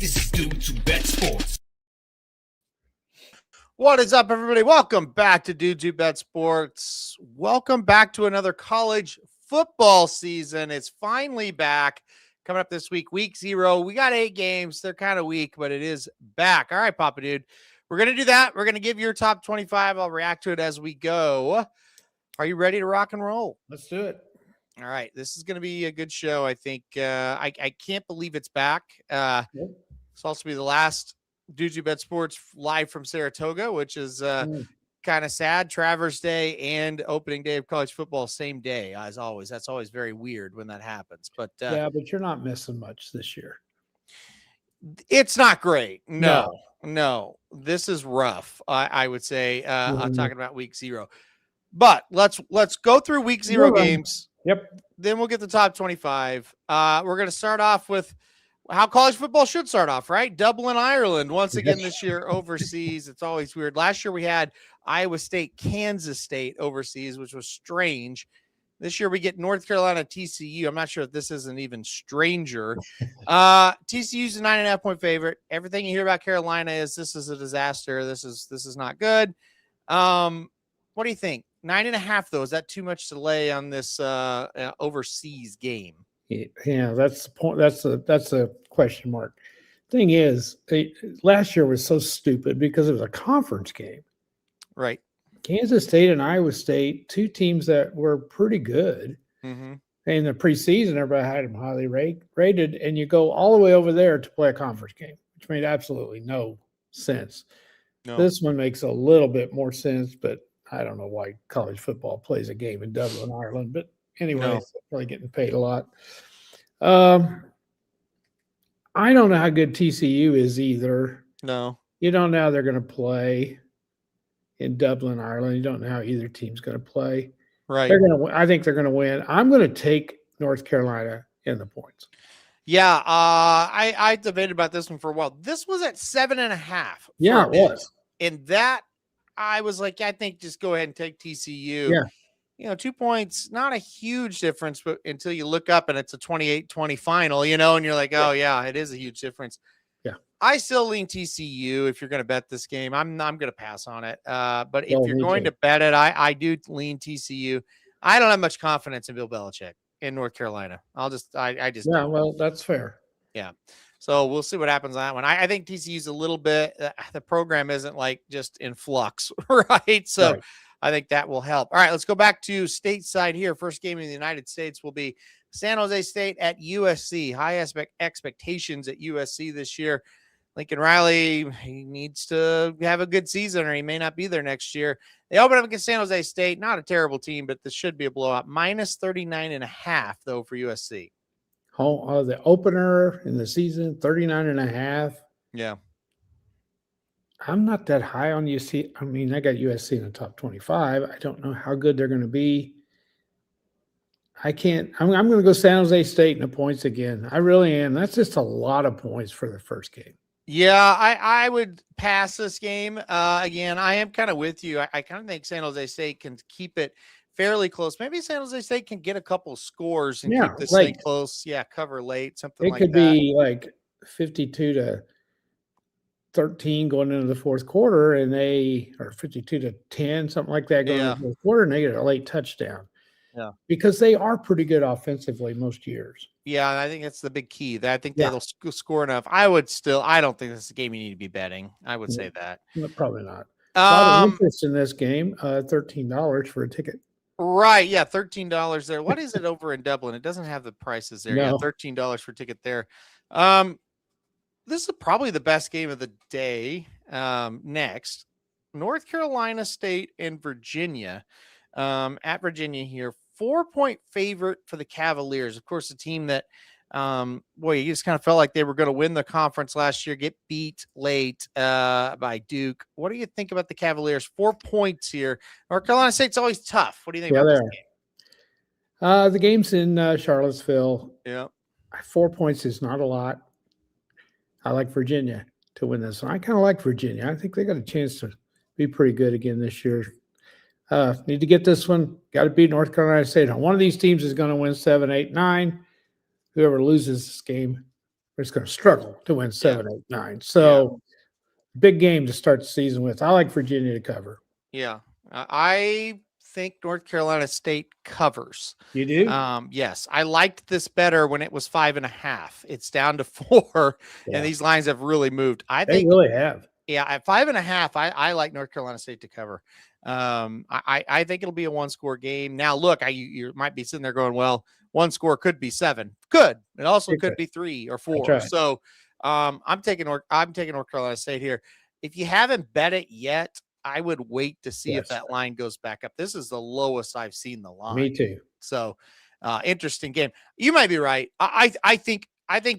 This is Dudes Who Bet Sports. What is up, everybody? Welcome back to Dudes Who Bet Sports. Welcome back to another college football season. It's finally back. Coming up this week, week 0. We got 8 games. They're kind of weak, but it is back. All right, Papa Dude. We're going to do that. We're going to give your top 25. I'll react to it as we go. Are you ready to rock and roll? Let's do it. All right. This is going to be a good show, I think. I can't believe it's back. It's also be the last Dudes Who Bet Sports live from Saratoga, which is kind of sad. Traverse Day and opening day of college football, same day, as always. That's always very weird when that happens. But yeah, but you're not missing much this year. It's not great. No. This is rough. I would say. I'm talking about week 0. But let's go through week 0 games. Yep. Then we'll get the top 25. We're going to start off with how college football should start off, right? Dublin, Ireland, once again this year overseas. It's always weird. Last year we had Iowa State, Kansas State overseas, which was strange. This year we get North Carolina, TCU. I'm not sure if this isn't even stranger. TCU's a 9.5-point favorite. Everything you hear about Carolina is this is a disaster. This is not good. What do you think? 9.5 though. Is that too much to lay on this overseas game? Yeah, that's the point. That's a question mark. Thing is, last year was so stupid because it was a conference game. Right. Kansas State and Iowa State, 2 teams that were pretty good. Mm-hmm. In the preseason, everybody had them highly rated, and you go all the way over there to play a conference game, which made absolutely no sense. No. This one makes a little bit more sense, but I don't know why college football plays a game in Dublin, Ireland. But anyway, they're probably getting paid a lot. I don't know how good TCU is either. No. You don't know how they're going to play in Dublin, Ireland. You don't know how either team's going to play. Right. I think they're going to win. I'm going to take North Carolina in the points. Yeah. I debated about this one for a while. This was at 7.5. Yeah, it was. And that I was like, I think just go ahead and take TCU. Yeah. 2 points, not a huge difference, but until you look up and it's a 28-20 final, and you're like, oh yeah, it is a huge difference. Yeah. I still lean TCU if you're going to bet this game. I'm going to pass on it. But if you're going to bet it, I do lean TCU. I don't have much confidence in Bill Belichick in North Carolina. I just yeah, don't. Well, that's fair. Yeah. So we'll see what happens on that one. I think TCU's a little bit, the program isn't like just in flux, right? So right. I think that will help. All right, let's go back to stateside here. First game in the United States will be San Jose State at USC. High expectations at USC this year. Lincoln Riley, he needs to have a good season or he may not be there next year. They open up against San Jose State. Not a terrible team, but this should be a blowout. Minus 39.5, though, for USC. Oh, the opener in the season, 39.5. Yeah. I'm not that high on USC. I mean, I got USC in the top 25. I don't know how good they're going to be. I'm going to go San Jose State in the points again. I really am. That's just a lot of points for the first game. Yeah, I would pass this game. Again, I am kind of with you. I kind of think San Jose State can keep it fairly close. Maybe San Jose State can get a couple scores and keep this thing close. Yeah, cover late, something like that. It could be like 52-13 going into the fourth quarter, and or 52-10, something like that going into the fourth quarter, and they get a late touchdown. Yeah, because they are pretty good offensively most years. Yeah, I think that's the big key. I think they'll score enough. I don't think this is a game you need to be betting. I would say that. No, probably not. A lot of interest in this game. $13 for a ticket. Right. Yeah, $13 there. What is it over in Dublin? It doesn't have the prices there. No. Yeah, $13 for a ticket there. This is probably the best game of the day. Next, North Carolina State and Virginia. At Virginia here. 4-point favorite for the Cavaliers. Of course, a team that, you just kind of felt like they were going to win the conference last year, get beat late by Duke. What do you think about the Cavaliers? 4 points here. North Carolina State's always tough. What do you think about this game? The game's in Charlottesville. Yeah. 4 points is not a lot. I like Virginia to win this one. I kind of like Virginia. I think they got a chance to be pretty good again this year. Need to get this one. Got to beat North Carolina State. One of these teams is going to win 7, 8, 9. Whoever loses this game it's going to struggle to win 7, 8, 9. So big game to start the season with. I like Virginia to cover. Yeah. I think North Carolina State covers. You do? Yes. I liked this better when it was 5.5. It's down to 4, Yeah. and these lines have really moved. I They think really have. Yeah, at 5.5, I like North Carolina State to cover. I think it'll be a 1-score game. Now, look, you might be sitting there going, well, 1 score could be 7. Could. It also could be 3 or 4. right. So I'm taking North Carolina State here. If you haven't bet it yet, I would wait to see if that line goes back up. This is the lowest I've seen the line. Me too. So interesting game. You might be right. I think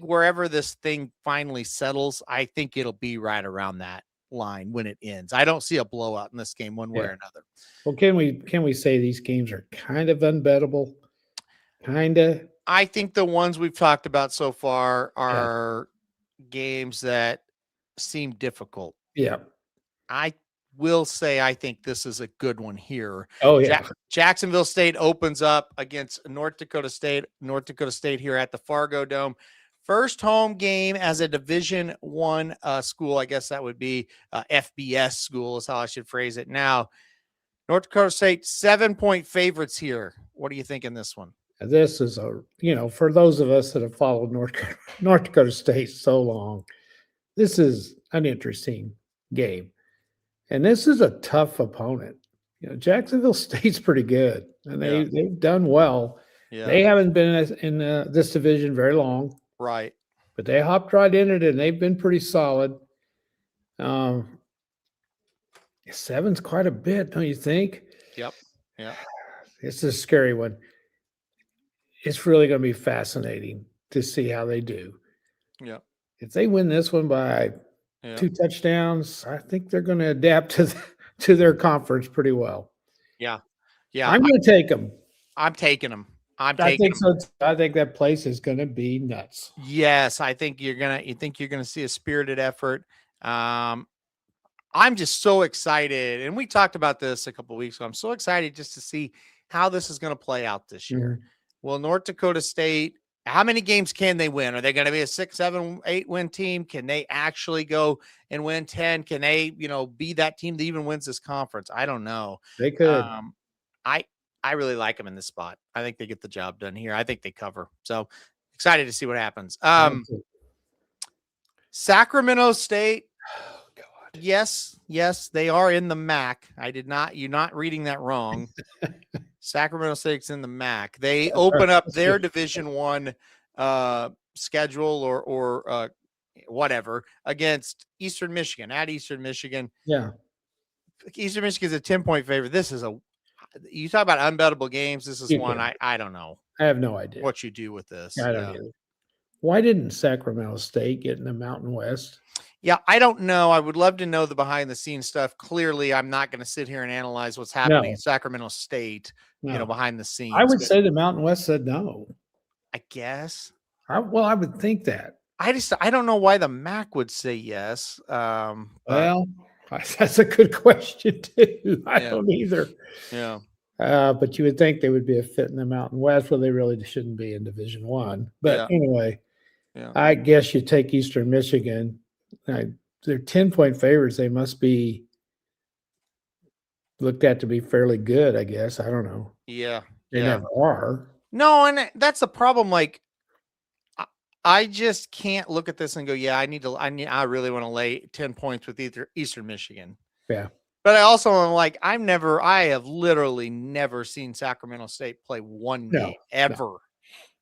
wherever this thing finally settles, I think it'll be right around that line when it ends. I don't see a blowout in this game one way or another. Well, can we say these games are kind of unbettable? Kinda. I think the ones we've talked about so far are games that seem difficult. Yeah. I will say I think this is a good one here. Oh, yeah. Jacksonville State opens up against North Dakota State. North Dakota State here at the Fargo Dome. First home game as a Division I school. I guess that would be FBS school is how I should phrase it. Now, North Dakota State 7-point favorites here. What do you think in this one? This is for those of us that have followed North Dakota State so long, this is an interesting game. And this is a tough opponent. Jacksonville State's pretty good, and they've done well. Yeah. They haven't been in this division very long. Right. But they hopped right in it, and they've been pretty solid. 7's quite a bit, don't you think? Yep. Yeah. It's a scary one. It's really going to be fascinating to see how they do. Yeah. If they win this one by 2 touchdowns, I think they're going to adapt to their conference pretty well. Yeah. Yeah. I'm going to take them. I'm taking them. I think so. I think that place is going to be nuts. Yes, I think you're gonna see a spirited effort. I'm just so excited, and we talked about this a couple of weeks ago. I'm so excited just to see how this is going to play out this year. Mm-hmm. Well, North Dakota State, how many games can they win? Are they going to be a 6, 7, 8 win team? Can they actually go and win 10? Can they, be that team that even wins this conference? I don't know. They could. I really like them in this spot. I think they get the job done here. I think they cover. So excited to see what happens. Sacramento State. Oh, God. Yes, they are in the MAC. You're not reading that wrong. Sacramento State's in the MAC. They open up their Division I schedule or whatever against Eastern Michigan at Eastern Michigan. Yeah. Eastern Michigan's a 10-point favorite. This is you talk about unbettable games. This is one I don't know. I have no idea what you do with this. I don't either. Why didn't Sacramento State get in the Mountain West? Yeah, I don't know. I would love to know the behind the scenes stuff. Clearly, I'm not going to sit here and analyze what's happening at Sacramento State, behind the scenes. I would say the Mountain West said no. I guess. I would think that. I don't know why the MAC would say yes. Well, that's a good question too. I don't either. Yeah. But you would think they would be a fit in the Mountain West, where they really shouldn't be in Division I. But anyway, I guess you take Eastern Michigan. They're 10-point favorites. They must be looked at to be fairly good, I guess. I don't know. Yeah. They never are. No, and that's the problem. Like, I just can't look at this and go, I really want to lay 10 points with Eastern Michigan. Yeah. But I also am like, I have literally never seen Sacramento State play one game ever.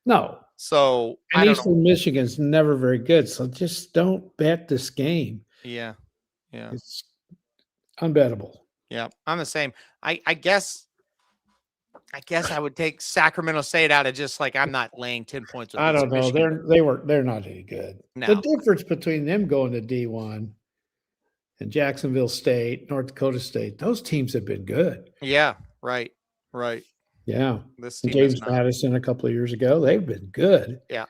No. So Eastern Michigan's never very good. So just don't bet this game. Yeah. Yeah. It's unbettable. Yeah. I'm the same. I guess I would take Sacramento State out of just like I'm not laying 10 points with I don't know. Michigan. They're not any good. No. The difference between them going to D1 and Jacksonville State, North Dakota State, those teams have been good. Yeah, right. Yeah. This team James Madison a couple of years ago, they've been good. Yeah.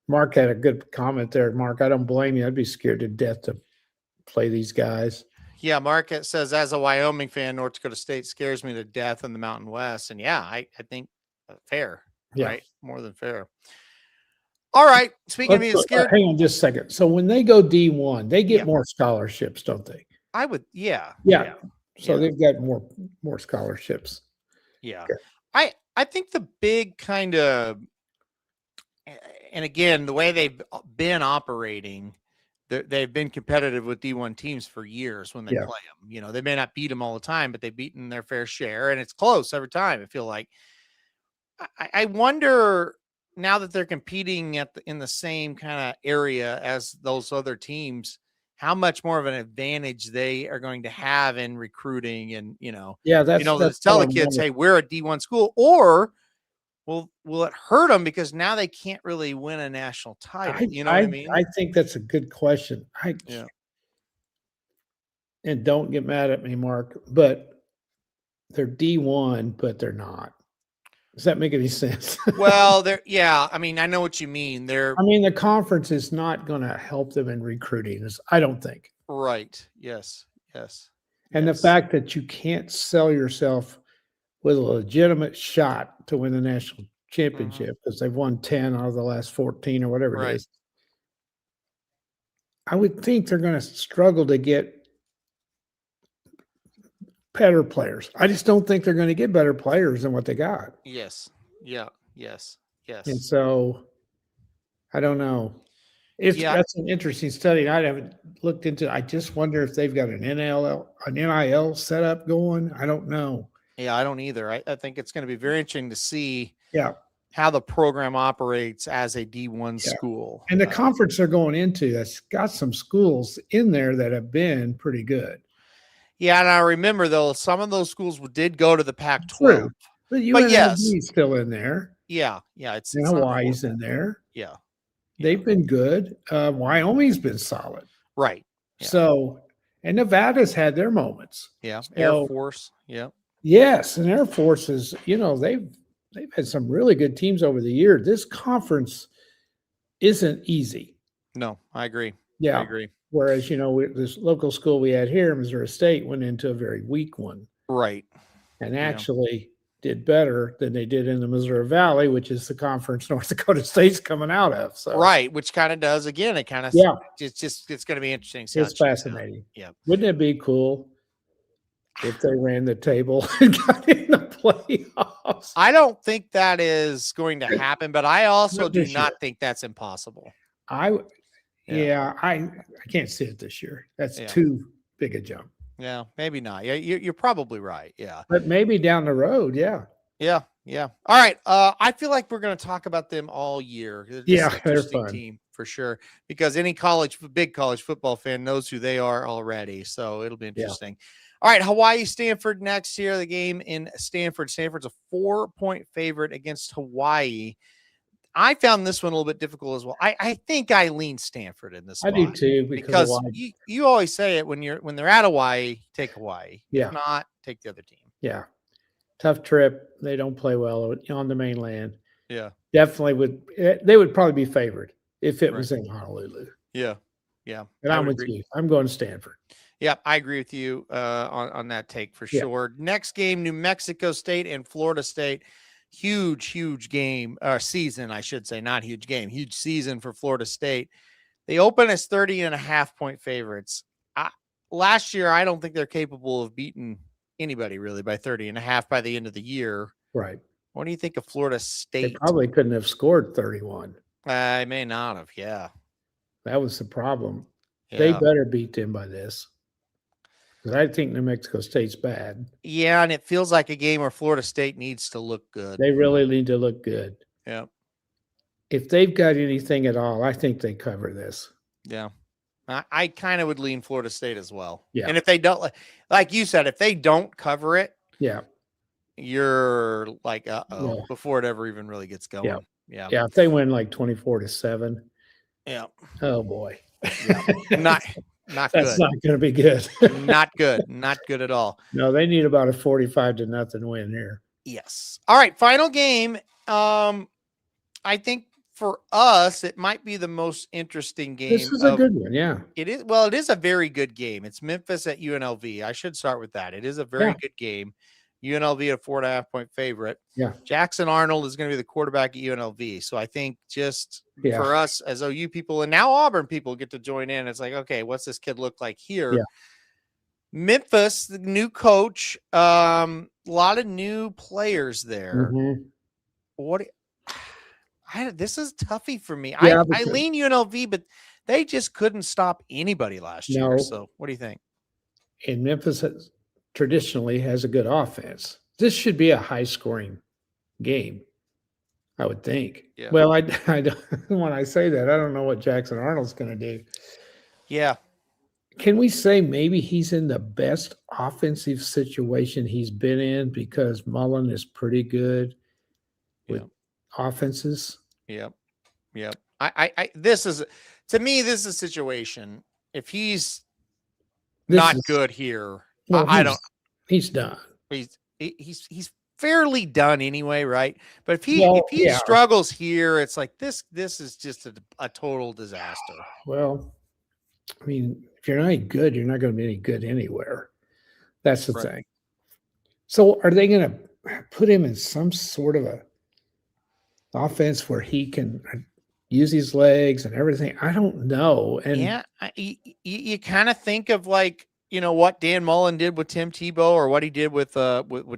Mark had a good comment there. Mark, I don't blame you. I'd be scared to death to play these guys. Yeah, Mark says, as a Wyoming fan, North Dakota State scares me to death in the Mountain West. And I think fair, right? More than fair. All right. Speaking of being scared, hang on just a second. So when they go D1, they get more scholarships, don't they? I would, yeah. So they've got more scholarships. Yeah. Okay. I think the big kind of, and again, the way they've been operating, they've been competitive with D1 teams for years when they play them. You know, they may not beat them all the time, but they've beaten their fair share, and it's close every time. I feel like. I wonder now that they're competing in the same kind of area as those other teams, how much more of an advantage they are going to have in recruiting, and let's tell the kids, hey, we're a D1 school, or will it hurt them because now they can't really win a national title? You know what I mean? I think that's a good question. And don't get mad at me, Mark, but they're D1, but they're not. Does that make any sense? Well, I mean, I know what you mean. The conference is not going to help them in recruiting, I don't think. Right. Yes. And the fact that you can't sell yourself with a legitimate shot to win the national championship because they've won 10 out of the last 14 or whatever it is. I would think they're going to struggle to get better players. I just don't think they're going to get better players than what they got. Yes. Yeah. Yes. And so I don't know. That's an interesting study. I haven't looked into it. I just wonder if they've got an NIL setup going. I don't know. Yeah, I don't either. I think it's going to be very interesting to see how the program operates as a D1 school. And the conference they're going into, that's got some schools in there that have been pretty good. Yeah, and I remember, though, some of those schools did go to the Pac-12. But UNLV's still in there. Yeah. It's Hawaii's in there. Yeah. They've been good. Wyoming's been solid. Right. Yeah. So, and Nevada's had their moments. Yeah. Air Force. Yeah. Yes. And Air Force is, they've had some really good teams over the year. This conference isn't easy. No, I agree. Yeah. I agree. Whereas, this local school we had here, Missouri State, went into a very weak one. Right. And actually did better than they did in the Missouri Valley, which is the conference North Dakota State's coming out of. So. Right. Which kind of does, again, it kind of, it's going to be interesting. It's fascinating. Yeah. Wouldn't it be cool if they ran the table and got in the playoffs? I don't think that is going to happen, but I also do not think that's impossible. I can't see it this year. That's too big a jump. Yeah, maybe not. Yeah, you're probably right. Yeah, but maybe down the road. Yeah. All right. I feel like we're going to talk about them all year. They're fun team for sure, because any big college football fan knows who they are already. So it'll be interesting. All right, Hawaii, Stanford next here. The game in Stanford. Stanford's a 4-point favorite against Hawaii. I found this one a little bit difficult as well. I think I lean Stanford in this spot. I do too, because you always say it when they're at Hawaii, take Hawaii. Yeah. If not, take the other team. Yeah. Tough trip. They don't play well on the mainland. Yeah. Definitely they would probably be favored if it was in Honolulu. Yeah. And I'm with you. I'm going to Stanford. Yeah, I agree with you on that take for sure. Next game, New Mexico State and Florida State. Huge game, season, I should say, not huge game, huge season for Florida State. They open as 30.5-point favorites. Last year, I don't think they're capable of beating anybody really by 30.5 by the end of the year. Right. What do you think of Florida State? They probably couldn't have scored 31. I may not have. Yeah. That was the problem. Yeah. They better beat them by this. Because I think New Mexico State's bad. Yeah, and it feels like a game where Florida State needs to look good. They really need to look good. Yeah. If they've got anything at all, I think they cover this. Yeah. I kind of would lean Florida State as well. Yeah. And if they don't, like you said, if they don't cover it, you're like, before it ever even really gets going. Yeah. If they win like 24-7. Yeah. Oh boy. Yeah. Not good. That's not going to be good. Not good at all. No, they need about a 45-0 win here. Yes. All right. Final game. I think for us, it might be the most interesting game. This is a good one. Yeah. It is. Well, it is a very good game. It's Memphis at UNLV. I should start with that. It is a very good game. UNLV a 4.5-point favorite. Yeah. Jackson Arnold is going to be the quarterback at UNLV. So I think just for us as OU people and now Auburn people get to join in. It's like, okay, what's this kid look like here? Yeah. Memphis, the new coach, a lot of new players there. This is toughy for me. Yeah, I lean UNLV, but they just couldn't stop anybody last year. So what do you think? And Memphis traditionally has a good offense. This should be a high-scoring game, I would think. Yeah. Well, I don't, when I say that, I don't know what Jackson Arnold's going to do. Yeah. Can we say maybe he's in the best offensive situation he's been in because Mullen is pretty good with offenses? Yep. This is, to me, this is a situation. If he's not good here, he's done. He's fairly done anyway, right? But if he struggles here, it's like this is just a total disaster. Well, I mean, if you're not any good, you're not going to be any good anywhere. That's the thing. So are they going to put him in some sort of a offense where he can use his legs and everything? I don't know. And you kind of think of like, what Dan Mullen did with Tim Tebow or what he did with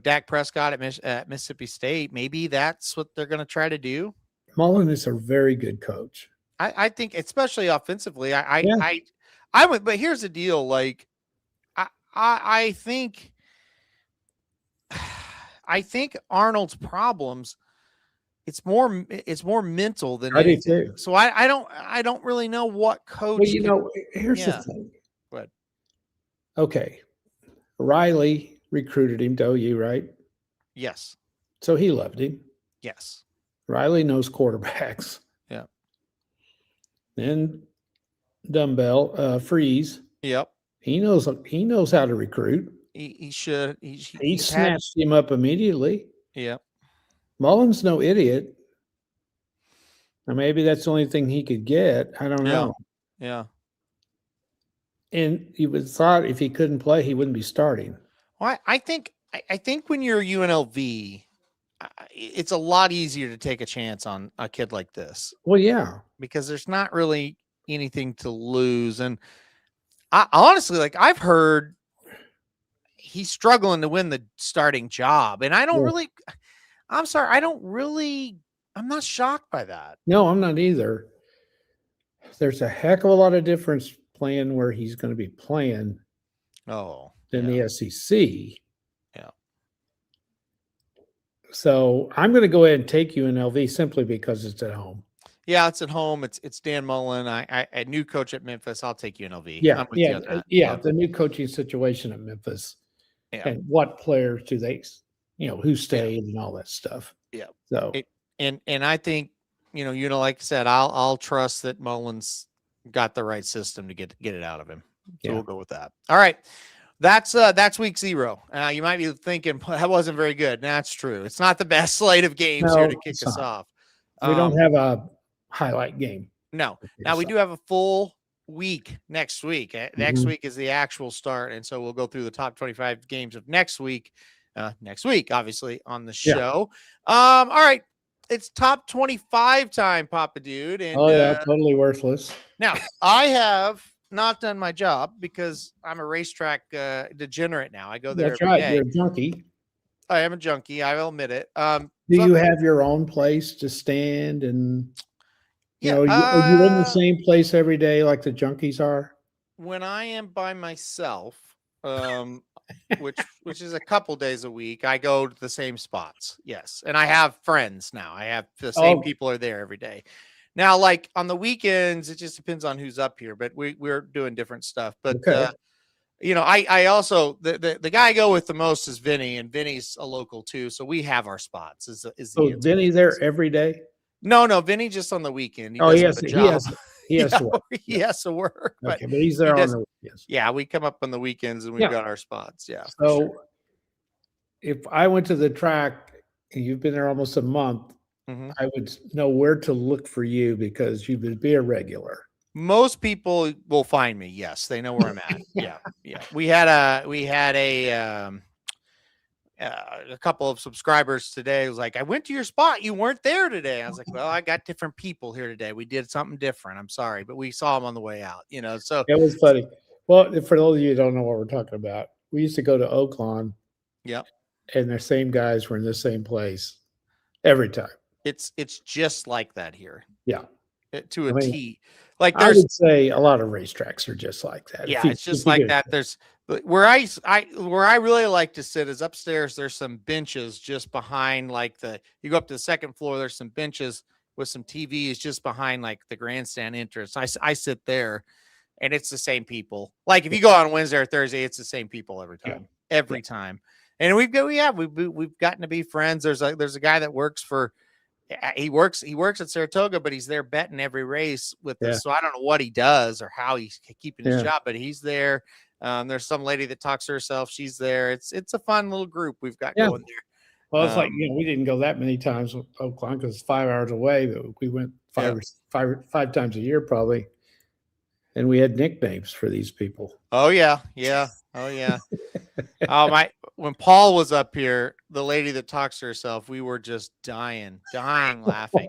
Dak Prescott at Mississippi State. Maybe that's what they're going to try to do. Mullen is a very good coach. I think, especially offensively, I would, but here's the deal. Like, I think Arnold's problems, it's more mental than anything. So I don't really know what coach. Well, here's the thing. But okay, Riley recruited him to OU, right? Yes. So he loved him. Yes. Riley knows quarterbacks. Yeah. Then Dumbbell, Freeze. Yep. He knows how to recruit. He should. He snatched him up immediately. Yep. Mullen's no idiot. Or maybe that's the only thing he could get. I don't know. Yeah. And you would have thought if he couldn't play, he wouldn't be starting. Well, I think when you're UNLV, it's a lot easier to take a chance on a kid like this. Well, yeah. Because there's not really anything to lose. And I honestly, like, I've heard he's struggling to win the starting job. And I don't really, I'm sorry, I'm not shocked by that. No, I'm not either. There's a heck of a lot of difference playing where he's going to be playing than the SEC. Yeah. So I'm going to go ahead and take UNLV simply because it's at home. Yeah, it's at home. It's Dan Mullen. I new coach at Memphis. I'll take UNLV. Yeah. The new coaching situation at Memphis, and what players do they, who stayed and all that stuff. Yeah. So and I think like I said, I'll trust that Mullen's got the right system to get it out of him. So we'll go with that. All right. That's week 0. You might be thinking that wasn't very good. That's true. It's not the best slate of games here to kick us off. We don't have a highlight game. No. Now we do have a full week next week. Next week is the actual start. And so we'll go through the top 25 games of next week, obviously on the show. All right. It's top 25 time, Papa Dude. And, totally worthless. Now I have not done my job because I'm a racetrack degenerate now. I go there. That's right. You're a junkie. I am a junkie. I will admit it. Do you have your own place to stand and are you in the same place every day like the junkies are? When I am by myself, which is a couple days a week, I go to the same spots. Yes. And I have friends now. I have the same people are there every day. Now, like on the weekends, it just depends on who's up here, but we're doing different stuff. But I also the guy I go with the most is Vinny, and Vinny's a local too, so we have our spots. Vinny there every day? No, Vinny just on the weekend. He has to work. He has to work. But he's there on the weekends. Yeah, we come up on the weekends and we've got our spots. Yeah. So if I went to the track and you've been there almost a month, I would know where to look for you because you would be a regular. Most people will find me. Yes, they know where I'm at. Yeah. We had a a couple of subscribers today was like, I went to your spot. You weren't there today. I was like, well, I got different people here today. We did something different. I'm sorry, but we saw them on the way out, so it was funny. Well, for those of you who don't know what we're talking about, we used to go to Oaklawn. Yep. And the same guys were in the same place every time. It's just like that here. Yeah. To a T. Like I would say a lot of racetracks are just like that. Yeah, it's just like that. There's where I really like to sit is upstairs. There's some benches just behind you go up to the second floor. There's some benches with some TVs just behind like the grandstand entrance. I sit there, and it's the same people. Like if you go on Wednesday or Thursday, it's the same people every time. Yeah. Every time. And we've gotten to be friends. There's a guy that works for. He works at Saratoga, but he's there betting every race with us. So I don't know what he does or how he's keeping his job, but he's there. There's some lady that talks to herself. She's there. It's a fun little group we've got going there. Well, it's like, we didn't go that many times with Oaklawn because it's 5 hours away, but we went five times a year probably. And we had nicknames for these people. Oh yeah. Yeah. Oh yeah. When Paul was up here, the lady that talks to herself, we were just dying laughing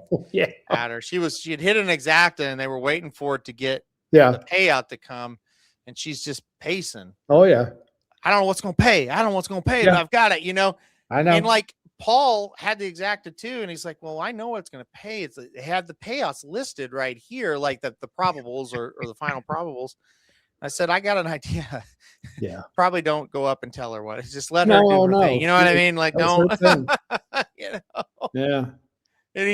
at her. She had hit an exacta and they were waiting for it to get the payout to come. And she's just pacing. Oh yeah. I don't know what's going to pay. But I've got it, I know. And like Paul had the exacta too. And he's like, well, I know what's going to pay. It had the payouts listed right here, like the probables or the final probables. I said, I got an idea. Yeah. Probably don't go up and tell her what. It's just let her do her thing. You know what I mean? Like, don't. Yeah. And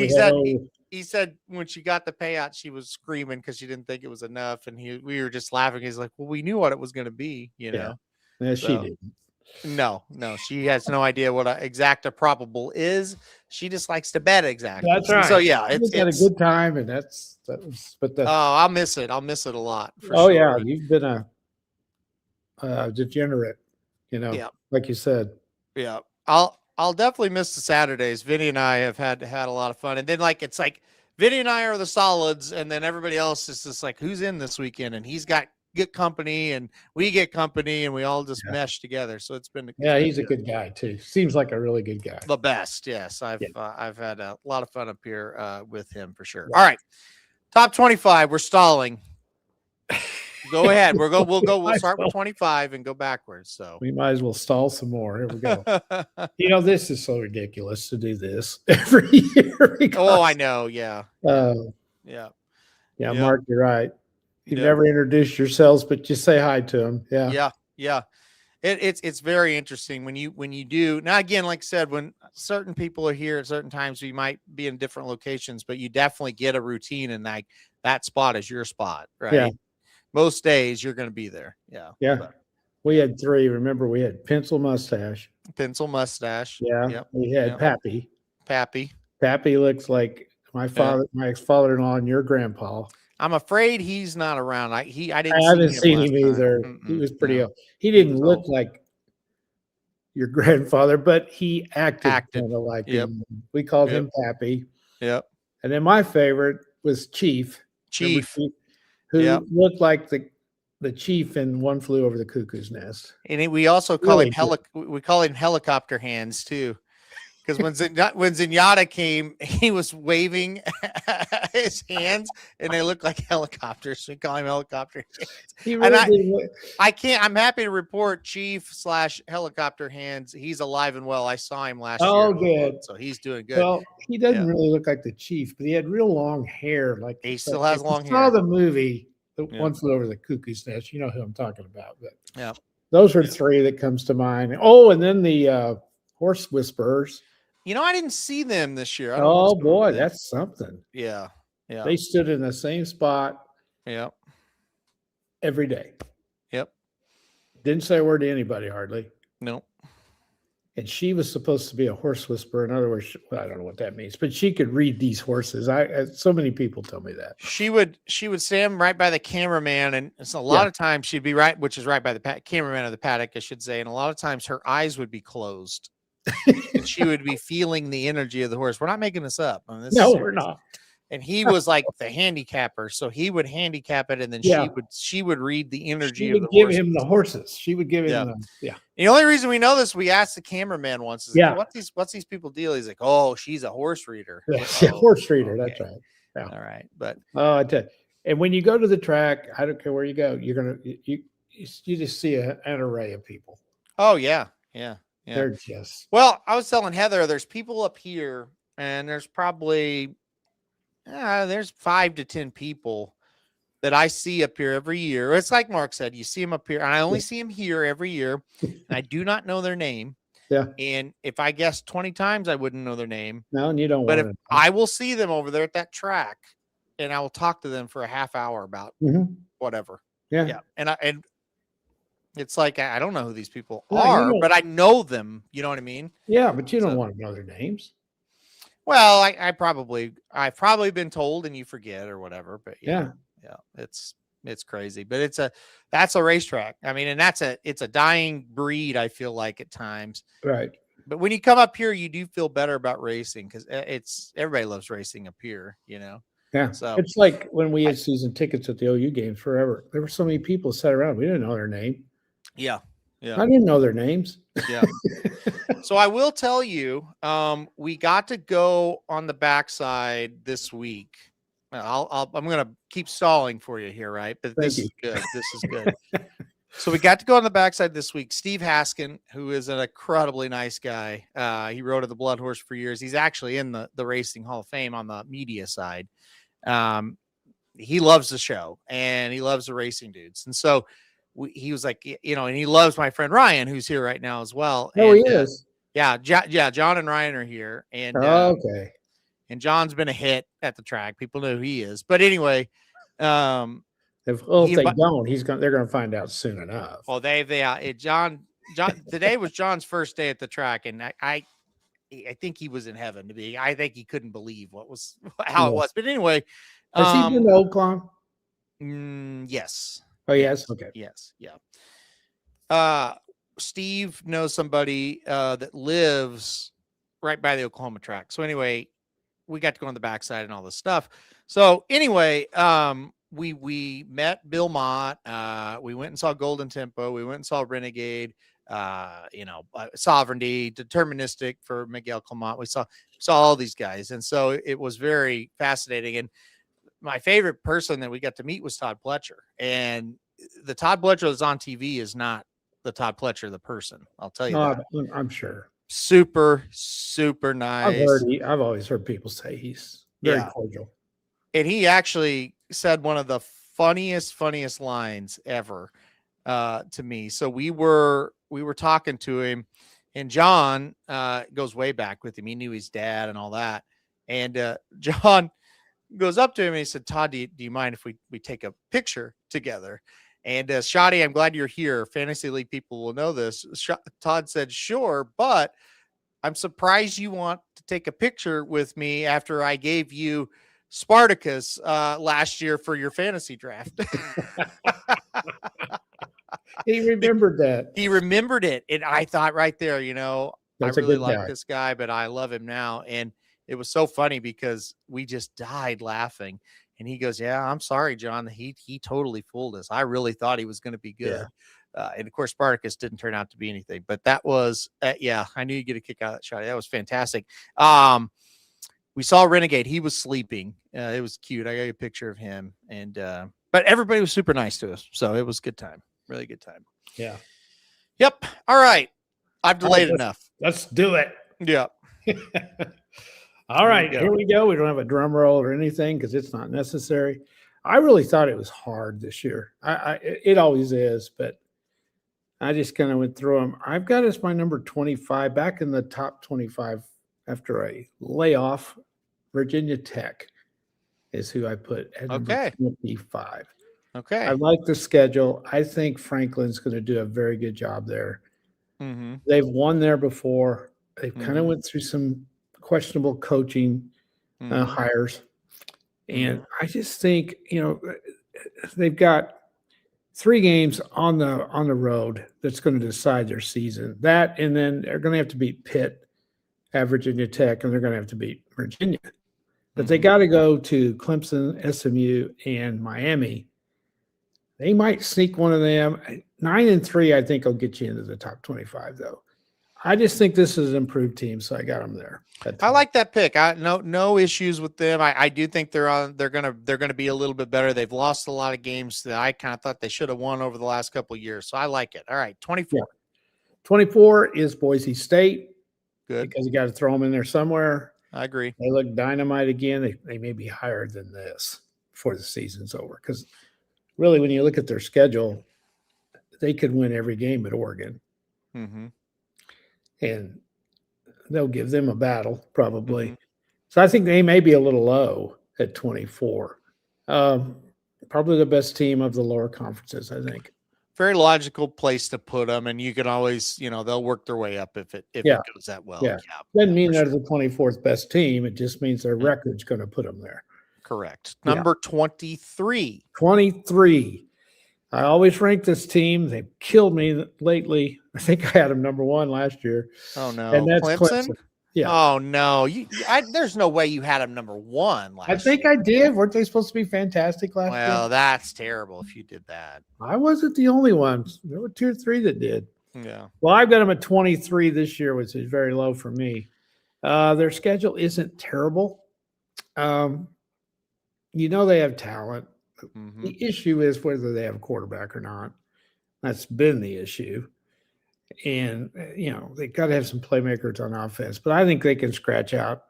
he said when she got the payout, she was screaming because she didn't think it was enough. And we were just laughing. He's like, well, we knew what it was going to be, Yeah, so, she didn't. No, she has no idea what an exacta probable is. She just likes to bet exactly. That's right. So yeah, it's had a good time, and I'll miss it. I'll miss it a lot. Sure. Yeah, you've been a degenerate, like you said. Yeah, I'll definitely miss the Saturdays. Vinny and I have had a lot of fun, and then it's like Vinny and I are the solids, and then everybody else is just like, who's in this weekend, and he's got good company and we get company and we all just mesh together. So it's been he's a good guy too. Seems like a really good guy. The best. Yes. I've had a lot of fun up here with him for sure. All right. Top 25. We're stalling. Go ahead. We'll start with 25 and go backwards. So we might as well stall some more. Here we go. This is so ridiculous to do this every year. Oh, I know. Yeah. Yeah. Mark, you're right. You never introduced yourselves, but you say hi to them. Yeah. It's very interesting when you do. Now, again, like I said, when certain people are here at certain times, we might be in different locations, but you definitely get a routine, and that spot is your spot, right? Yeah. Most days you're going to be there. Yeah. Yeah. But we had 3. Remember, we had Pencil Mustache. Yeah. Yep. We had Pappy. Pappy looks like my ex-father-in-law and your grandpa. I'm afraid he's not around. I haven't seen him either. He was pretty old. He didn't look like your grandfather, but he acted kind of like him. We called him Pappy. Yep. And then my favorite was Chief, who looked like the chief in One Flew Over the Cuckoo's Nest. And we also call him helicopter hands too. Because when Zenyatta came, he was waving his hands, and they looked like helicopters. So we call him helicopter hands. I'm happy to report Chief/helicopter hands. He's alive and well. I saw him last year. Oh, good. So he's doing good. Well, he doesn't really look like the chief, but he had real long hair. Like he still has long hair. I saw the movie, One Flew Over the Cuckoo's Nest. You know who I'm talking about. But those are 3 that comes to mind. Oh, and then the Horse Whisperers. I didn't see them this year. Oh boy, that's something. Yeah. They stood in the same spot. Yep. Every day. Yep. Didn't say a word to anybody hardly. No. And she was supposed to be a horse whisperer. In other words, I don't know what that means, but she could read these horses. So many people tell me that. She would stand right by the cameraman, and so a lot of times she'd be right, which is right by the cameraman of the paddock, I should say. And a lot of times her eyes would be closed. And she would be feeling the energy of the horse. We're not making this up. No, we're not. and he was like the handicapper. So he would handicap it, and then she would read the energy She of would the give horse. him the horses. She would give him Yeah. the The only reason we know this, we asked the cameraman once, is like, what's these people deal? He's like, oh, she's a horse reader. horse reader. Okay. That's right. Yeah. All right. But I tell you, and when you go to the track, I don't care where you go, you're gonna you just see an array of people. Oh yeah. They're just well. I was telling Heather, there's people up here, and there's probably there's 5 to 10 people that I see up here every year. It's like Mark said, you see them up here, and I only see them here every year, and I do not know their name. Yeah. And if I guessed 20 times, I wouldn't know their name. No, and you don't. But if I will see them over there at that track, and I will talk to them for a half hour about whatever. Yeah. And it's like, I don't know who these people are, but I know them. You know what I mean? Yeah, but you don't want to know their names. Well, I've probably been told and you forget or whatever, but yeah, it's crazy, but that's a racetrack. I mean, and it's a dying breed. I feel like at times, right. But when you come up here, you do feel better about racing because everybody loves racing up here, you know? Yeah. So it's like when we had season tickets at the OU games forever. There were so many people sat around. We didn't know their name. Yeah. I didn't know their names. Yeah. So I will tell you, we got to go on the backside this week. I'm going to keep stalling for you here, right? But this is good. This is good. So we got to go on the backside this week. Steve Haskin, who is an incredibly nice guy. He rode at the Blood Horse for years. He's actually in the Racing Hall of Fame on the media side. He loves the show and he loves the Racing Dudes. And so he was like, you know, and he loves my friend Ryan, who's here right now as well. Oh, he is. Yeah. John and Ryan are here. And okay. And John's been a hit at the track. People know who he is. But anyway, if they don't, they're going to find out soon enough. Well, John, today was John's first day at the track, and I think he was in heaven to be. I think he couldn't believe how it was. But anyway, has he been to Oak Lawn? Yes. Oh, yes. Okay. Yes. Yeah. Steve knows somebody that lives right by the Oklahoma track. So anyway, we got to go on the backside and all this stuff. So anyway, we met Bill Mott. We went and saw Golden Tempo. We went and saw Renegade. Sovereignty, Deterministic for Miguel Clement. We saw all these guys, and so it was very fascinating. And my favorite person that we got to meet was Todd Pletcher. And the Todd Pletcher that's on TV is not the Todd Pletcher, the person. I'll tell you that. I'm sure. Super, super nice. I've always heard people say he's very cordial. And he actually said one of the funniest lines ever to me. So we were talking to him, and John goes way back with him. He knew his dad and all that. And John goes up to him and he said, Todd, do you mind if we take a picture together? And Shotty, I'm glad you're here. Fantasy League people will know this. Todd said, sure, but I'm surprised you want to take a picture with me after I gave you Spartacus last year for your fantasy draft. He remembered that. He remembered it. And I thought right there, That's I really like this guy, but I love him now. And it was so funny because we just died laughing. And he goes, yeah, I'm sorry, John. He totally fooled us. I really thought he was going to be good. Yeah. And of course, Spartacus didn't turn out to be anything, but that was, I knew you'd get a kick out of that shot. That was fantastic. We saw Renegade. He was sleeping. It was cute. I got a picture of him, and but everybody was super nice to us, so it was a good time. Really good time. Yeah. Yep. All right. I've delayed enough. Let's do it. Yeah. All right. Here we go. We don't have a drum roll or anything because it's not necessary. I really thought it was hard this year. It always is, but I just kind of went through them. I've got as my number 25 back in the top 25 after a layoff. Virginia Tech is who I put at number 25. Okay. I like the schedule. I think Franklin's going to do a very good job there. Mm-hmm. They've won there before. They've kind of went through some questionable coaching hires. And I just think, they've got 3 games on the road that's going to decide their season. That, and then they're going to have to beat Pitt at Virginia Tech, and they're going to have to beat Virginia. but they got to go to Clemson, SMU, and Miami. They might sneak one of them. 9-3, I think, will get you into the top 25, though. I just think this is an improved team, so I got them there. I like that pick. No issues with them. I do think they're gonna be a little bit better. They've lost a lot of games that I kind of thought they should have won over the last couple of years. So I like it. All right, 24. Yeah. 24 is Boise State. Good. Because you got to throw them in there somewhere. I agree. They look dynamite again. They may be higher than this before the season's over. Because really, when you look at their schedule, they could win every game at Oregon. Mm-hmm. And they'll give them a battle, probably. Mm-hmm. So I think they may be a little low at 24. Probably the best team of the lower conferences, I think. Very logical place to put them, and you can always, they'll work their way up if it goes that well. Yeah. Doesn't mean they're the 24th best team. It just means their record's going to put them there. Correct. Number 23. 23. I always rank this team. They've killed me lately. I think I had them number 1 last year. Oh no, and that's Clemson. Yeah. Oh no, there's no way you had them number 1 last year. I think I did. Weren't they supposed to be fantastic last year? Well, that's terrible if you did that. I wasn't the only one. There were 2 or 3 that did. Yeah. Well, I've got them at 23 this year, which is very low for me. Their schedule isn't terrible. They have talent. Mm-hmm. The issue is whether they have a quarterback or not. That's been the issue. And, they got to have some playmakers on offense. But I think they can scratch out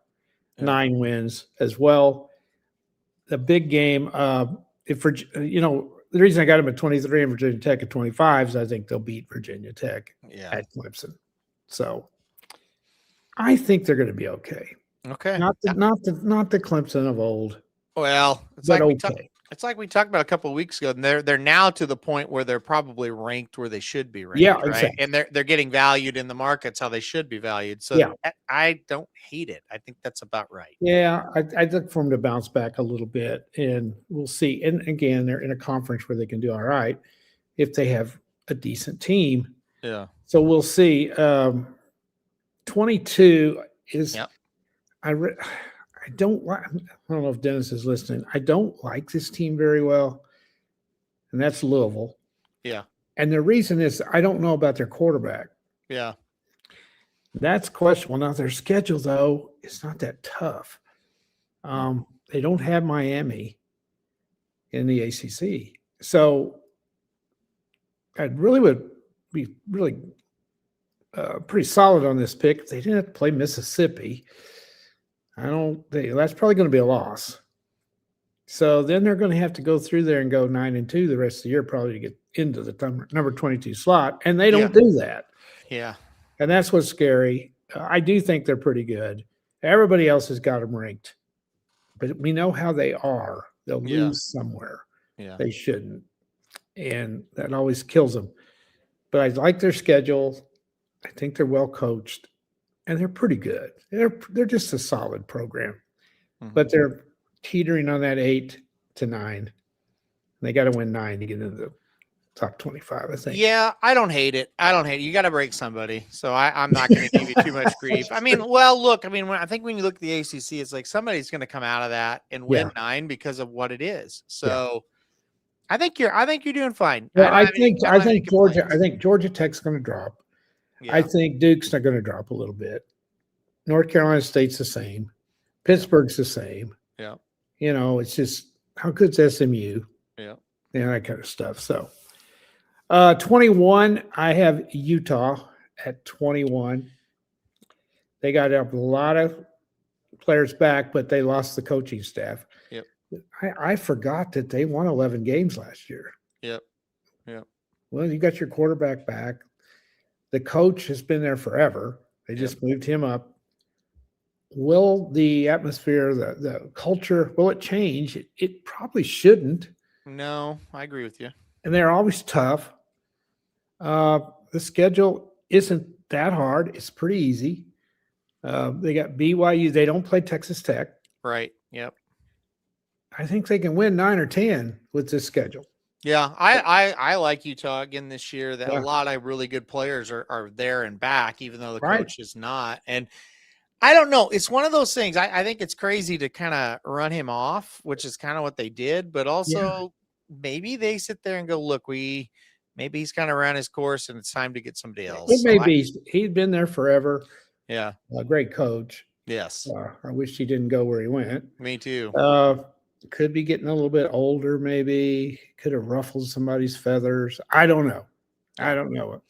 9 wins as well. The big game, the reason I got them at 23 and Virginia Tech at 25 is I think they'll beat Virginia Tech at Clemson. So I think they're going to be okay. Okay. Not the Clemson of old. Well, it's like we talked about a couple of weeks ago, and they're now to the point where they're probably ranked where they should be ranked. Yeah, right? Exactly. And they're getting valued in the markets how they should be valued. So I don't hate it. I think that's about right. Yeah, I'd look for them to bounce back a little bit, and we'll see. And again, they're in a conference where they can do all right if they have a decent team. Yeah. So we'll see. 22 is I don't know if Dennis is listening. I don't like this team very well, and that's Louisville. Yeah. And the reason is I don't know about their quarterback. Yeah. That's questionable. Now, their schedule, though, is not that tough. They don't have Miami in the ACC. So I would be really pretty solid on this pick if they didn't have to play Mississippi. That's probably going to be a loss. So then they're going to have to go through there and go 9-2 the rest of the year, probably to get into the number 22 slot. And they don't do that. Yeah. And that's what's scary. I do think they're pretty good. Everybody else has got them ranked, but we know how they are. They'll lose somewhere. Yeah. They shouldn't. And that always kills them. But I like their schedule. I think they're well coached. And they're pretty good. They're just a solid program, but they're teetering on that 8 to 9. They got to win 9 to get into the top 25, I think. Yeah, I don't hate it. You got to break somebody, so I'm not going to give you too much grief. I mean, I think when you look at the ACC, it's like somebody's going to come out of that and win 9 because of what it is. So I think you're doing fine. Well, I think Georgia Tech's going to drop. Yeah. I think Duke's not going to drop a little bit. North Carolina State's the same. Pittsburgh's the same. Yeah. It's just how good's SMU? Yeah. That kind of stuff. So 21, I have Utah at 21. They got a lot of players back, but they lost the coaching staff. Yep. I forgot that they won 11 games last year. Yep. Yep. Well, you got your quarterback back. The coach has been there forever. They just moved him up. Will the atmosphere, the culture, will it change? It probably shouldn't. No, I agree with you. And they're always tough. The schedule isn't that hard. It's pretty easy. They got BYU. They don't play Texas Tech. Right. Yep. I think they can win 9 or 10 with this schedule. Yeah, I like Utah again this year. That a lot of really good players are there and back, even though the coach is not. And I don't know. It's one of those things. I think it's crazy to kind of run him off, which is kind of what they did. But also, maybe they sit there and go, "Look, maybe he's kind of ran his course, and it's time to get somebody else." It may be he'd been there forever. Yeah, a great coach. Yes. I wish he didn't go where he went. Me too. Could be getting a little bit older. Maybe could have ruffled somebody's feathers. I don't know. I don't know.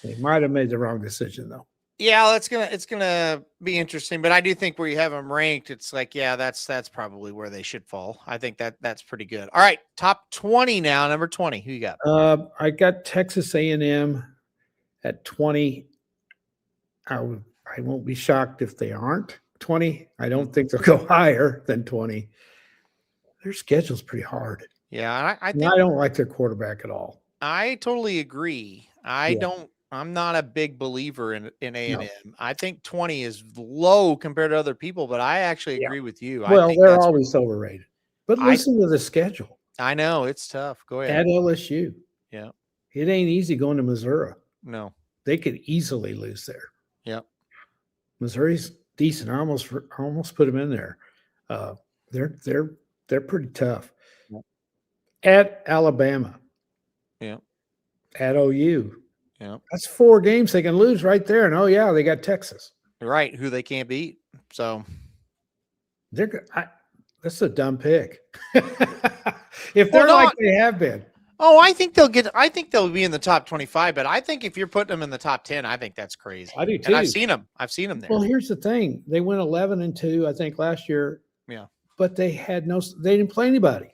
He might have made the wrong decision though. Yeah, it's gonna be interesting, but I do think where you have them ranked, it's like, yeah, that's probably where they should fall. I think that's pretty good. All right, top 20 now. Number 20, who you got? I got Texas A&M at 20. I won't be shocked if they aren't 20. I don't think they'll go higher than 20. Their schedule's pretty hard. Yeah, I think I don't like their quarterback at all. I totally agree. I'm not a big believer in A&M. No. I think 20 is low compared to other people, but I actually agree with you. Well, they're always overrated. But listen to the schedule. I know it's tough. Go ahead. At LSU. Yeah. It ain't easy going to Missouri. No. They could easily lose there. Yeah. Missouri's decent. I almost put them in there. They're pretty tough. Yeah. At Alabama. Yeah. At OU. Yeah. That's 4 games they can lose right there. And yeah, they got Texas. Right, who they can't beat. So that's a dumb pick. If they're they have been. Oh, I think they'll be in the top 25, but I think if you're putting them in the top 10, I think that's crazy. I do too. And I've seen them there. Well, here's the thing. They went 11-2, I think, last year. Yeah. But they didn't play anybody.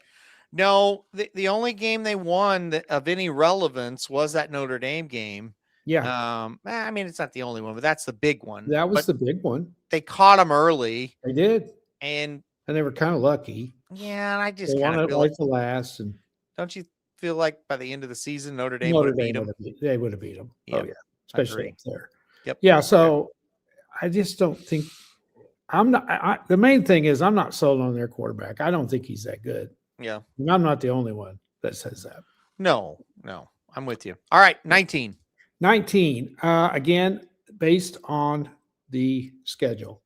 No, the only game they won of any relevance was that Notre Dame game. Yeah. I mean, it's not the only one, but that's the big one. That was the big one. They caught them early. They did. And they were kind of lucky. Yeah, and I just kind of feel like the last. And don't you feel like by the end of the season, Notre Dame would have beat them? They would have beat them. Yep. Oh, yeah. Especially up there. Yep. Yeah, so I just don't think the main thing is I'm not sold on their quarterback. I don't think he's that good. Yeah. And I'm not the only one that says that. No, I'm with you. All right, 19. 19. Again, based on the schedule,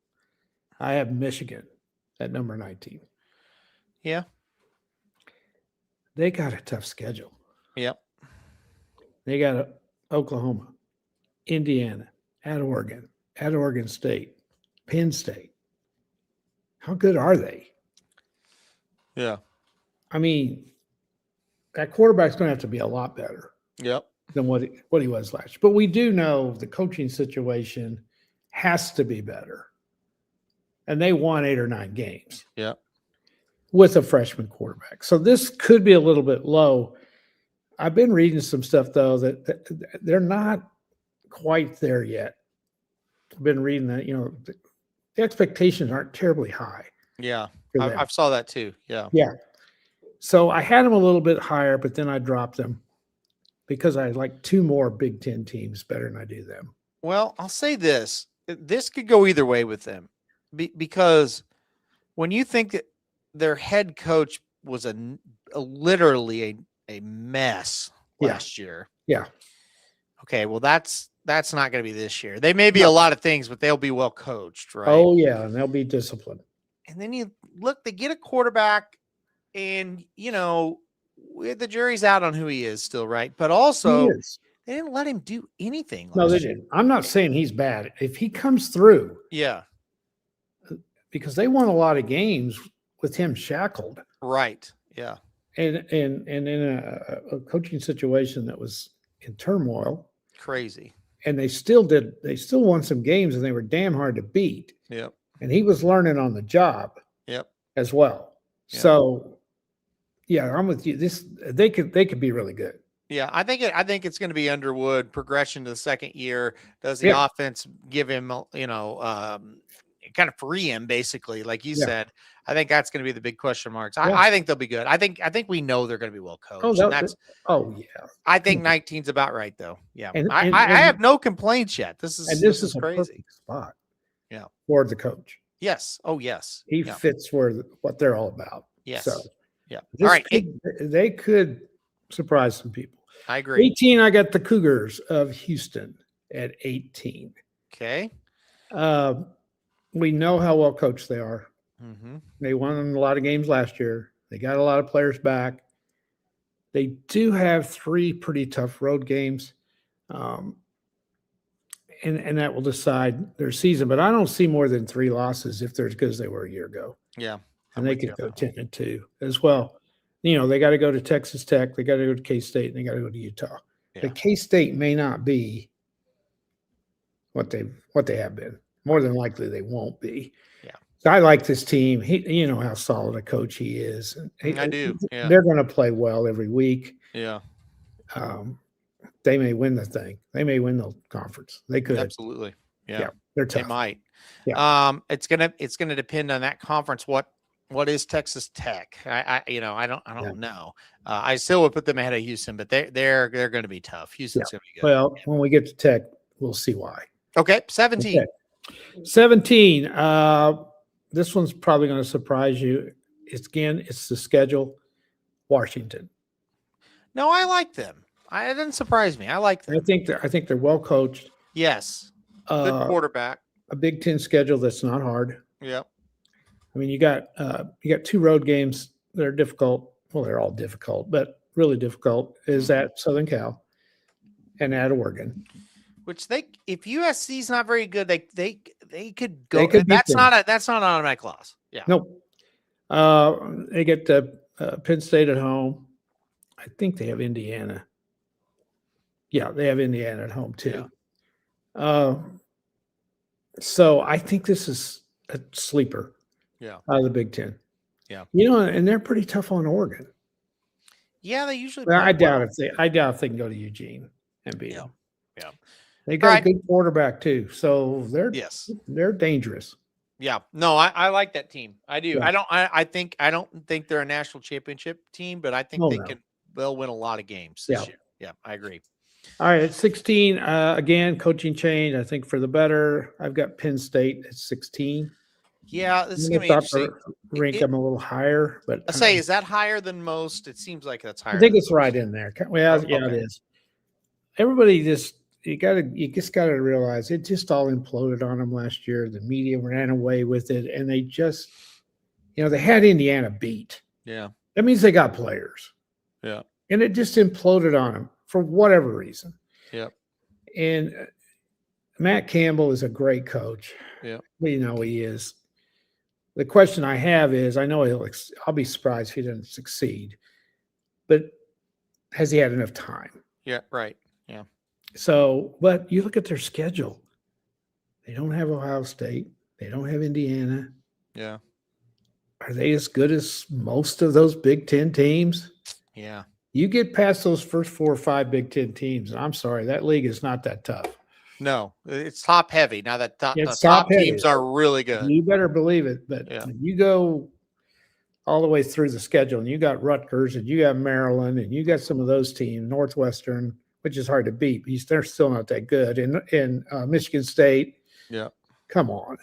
I have Michigan at number 19. Yeah. They got a tough schedule. Yep. They got Oklahoma, Indiana, at Oregon State, Penn State. How good are they? Yeah. I mean, that quarterback's going to have to be a lot better. Yep. Than what he was last year. But we do know the coaching situation has to be better. And they won 8 or 9 games. Yep. With a freshman quarterback. So this could be a little bit low. I've been reading some stuff, though, that they're not quite there yet. I've been reading that, the expectations aren't terribly high. Yeah. I saw that too. Yeah. Yeah. So I had them a little bit higher, but then I dropped them because I like 2 more Big Ten teams better than I do them. Well, I'll say this. This could go either way with them because when you think that their head coach was literally a mess last year. Yeah. Okay. Well, that's not going to be this year. They may be a lot of things, but they'll be well coached, right? Oh yeah. And they'll be disciplined. And then you look, they get a quarterback and, the jury's out on who he is still, right? But also they didn't let him do anything. No, they didn't. I'm not saying he's bad. If he comes through. Yeah. Because they won a lot of games with him shackled. Right. Yeah. And in a coaching situation that was in turmoil. Crazy. And they still won some games and they were damn hard to beat. Yep. And he was learning on the job. Yep. As well. Yep. So yeah, I'm with you. They could be really good. Yeah, I think it's going to be Underwood progression to the second year. Does the offense give him, kind of free him basically, like you said? I think that's going to be the big question marks. I think they'll be good. I think we know they're going to be well coached. I think 19's about right though. Yeah, and I have no complaints yet. This is crazy. A perfect spot. Yeah, for the coach. Yes. Oh yes. He fits what they're all about. Yes. So yeah. All right. They could surprise some people. I agree. 18, I got the Cougars of Houston at 18. Okay. we know how well coached they are. Mm-hmm. They won a lot of games last year. They got a lot of players back. They do have 3 pretty tough road games, and that will decide their season. But I don't see more than 3 losses if they're as good as they were a year ago. Yeah, and they could go 10-2 as well. They got to go to Texas Tech, they got to go to K-State, and they got to go to Utah. Yeah. But K-State may not be what they have been. More than likely, they won't be. Yeah. So I like this team. You know how solid a coach he is. I do. Yeah. They're going to play well every week. Yeah. They may win the thing. They may win the conference. They could. Absolutely. Yeah. They're tough. They might. Yeah. It's gonna depend on that conference. What is Texas Tech? I don't know. I still would put them ahead of Houston, but they're going to be tough. Houston's going to be good. Well, when we get to Tech, we'll see why. Okay, 17. Okay. 17. This one's probably going to surprise you. It's the schedule. Washington. No, I like them. It didn't surprise me. I like them. I think they're well coached. Yes. Good quarterback. A Big Ten schedule that's not hard. Yep. I mean, you got 2 road games that are difficult. Well, they're all difficult, but really difficult is at Southern Cal and at Oregon. Which if USC's not very good, they could go. That's not an automatic loss. Yeah. Nope. They get Penn State at home. I think they have Indiana. Yeah, they have Indiana at home too. Yeah. So I think this is a sleeper. Yeah. Out of the Big Ten. Yeah. And they're pretty tough on Oregon. Yeah, they usually. I doubt if they can go to Eugene and beat them. Yeah. They got a good quarterback too, so they're dangerous. Yeah. No, I like that team. I do. Yeah. I don't think they're a national championship team, but I think they'll win a lot of games this year. Yeah, I agree. All right, at 16, again, coaching change, I think for the better. I've got Penn State at 16. Yeah, this is going to be interesting. Rank them a little higher, but I say, is that higher than most? It seems like that's higher. I think it's right in there. Well, yeah, it is. Everybody you just got to realize it just all imploded on them last year. The media ran away with it, and they just, they had Indiana beat. Yeah, that means they got players. Yeah, and it just imploded on them for whatever reason. Yeah, and Matt Campbell is a great coach. Yeah, we know he is. The question I have is, I know I'll be surprised if he doesn't succeed, but has he had enough time? Yeah, right. Yeah. So, but you look at their schedule. They don't have Ohio State. They don't have Indiana. Yeah. Are they as good as most of those Big Ten teams? Yeah. You get past those first 4 or 5 Big Ten teams, and I'm sorry, that league is not that tough. No, it's top heavy. Now that top teams are really good. You better believe it. But you go all the way through the schedule, and you got Rutgers, and you got Maryland, and you got some of those teams, Northwestern, which is hard to beat. They're still not that good. In Michigan State, come on.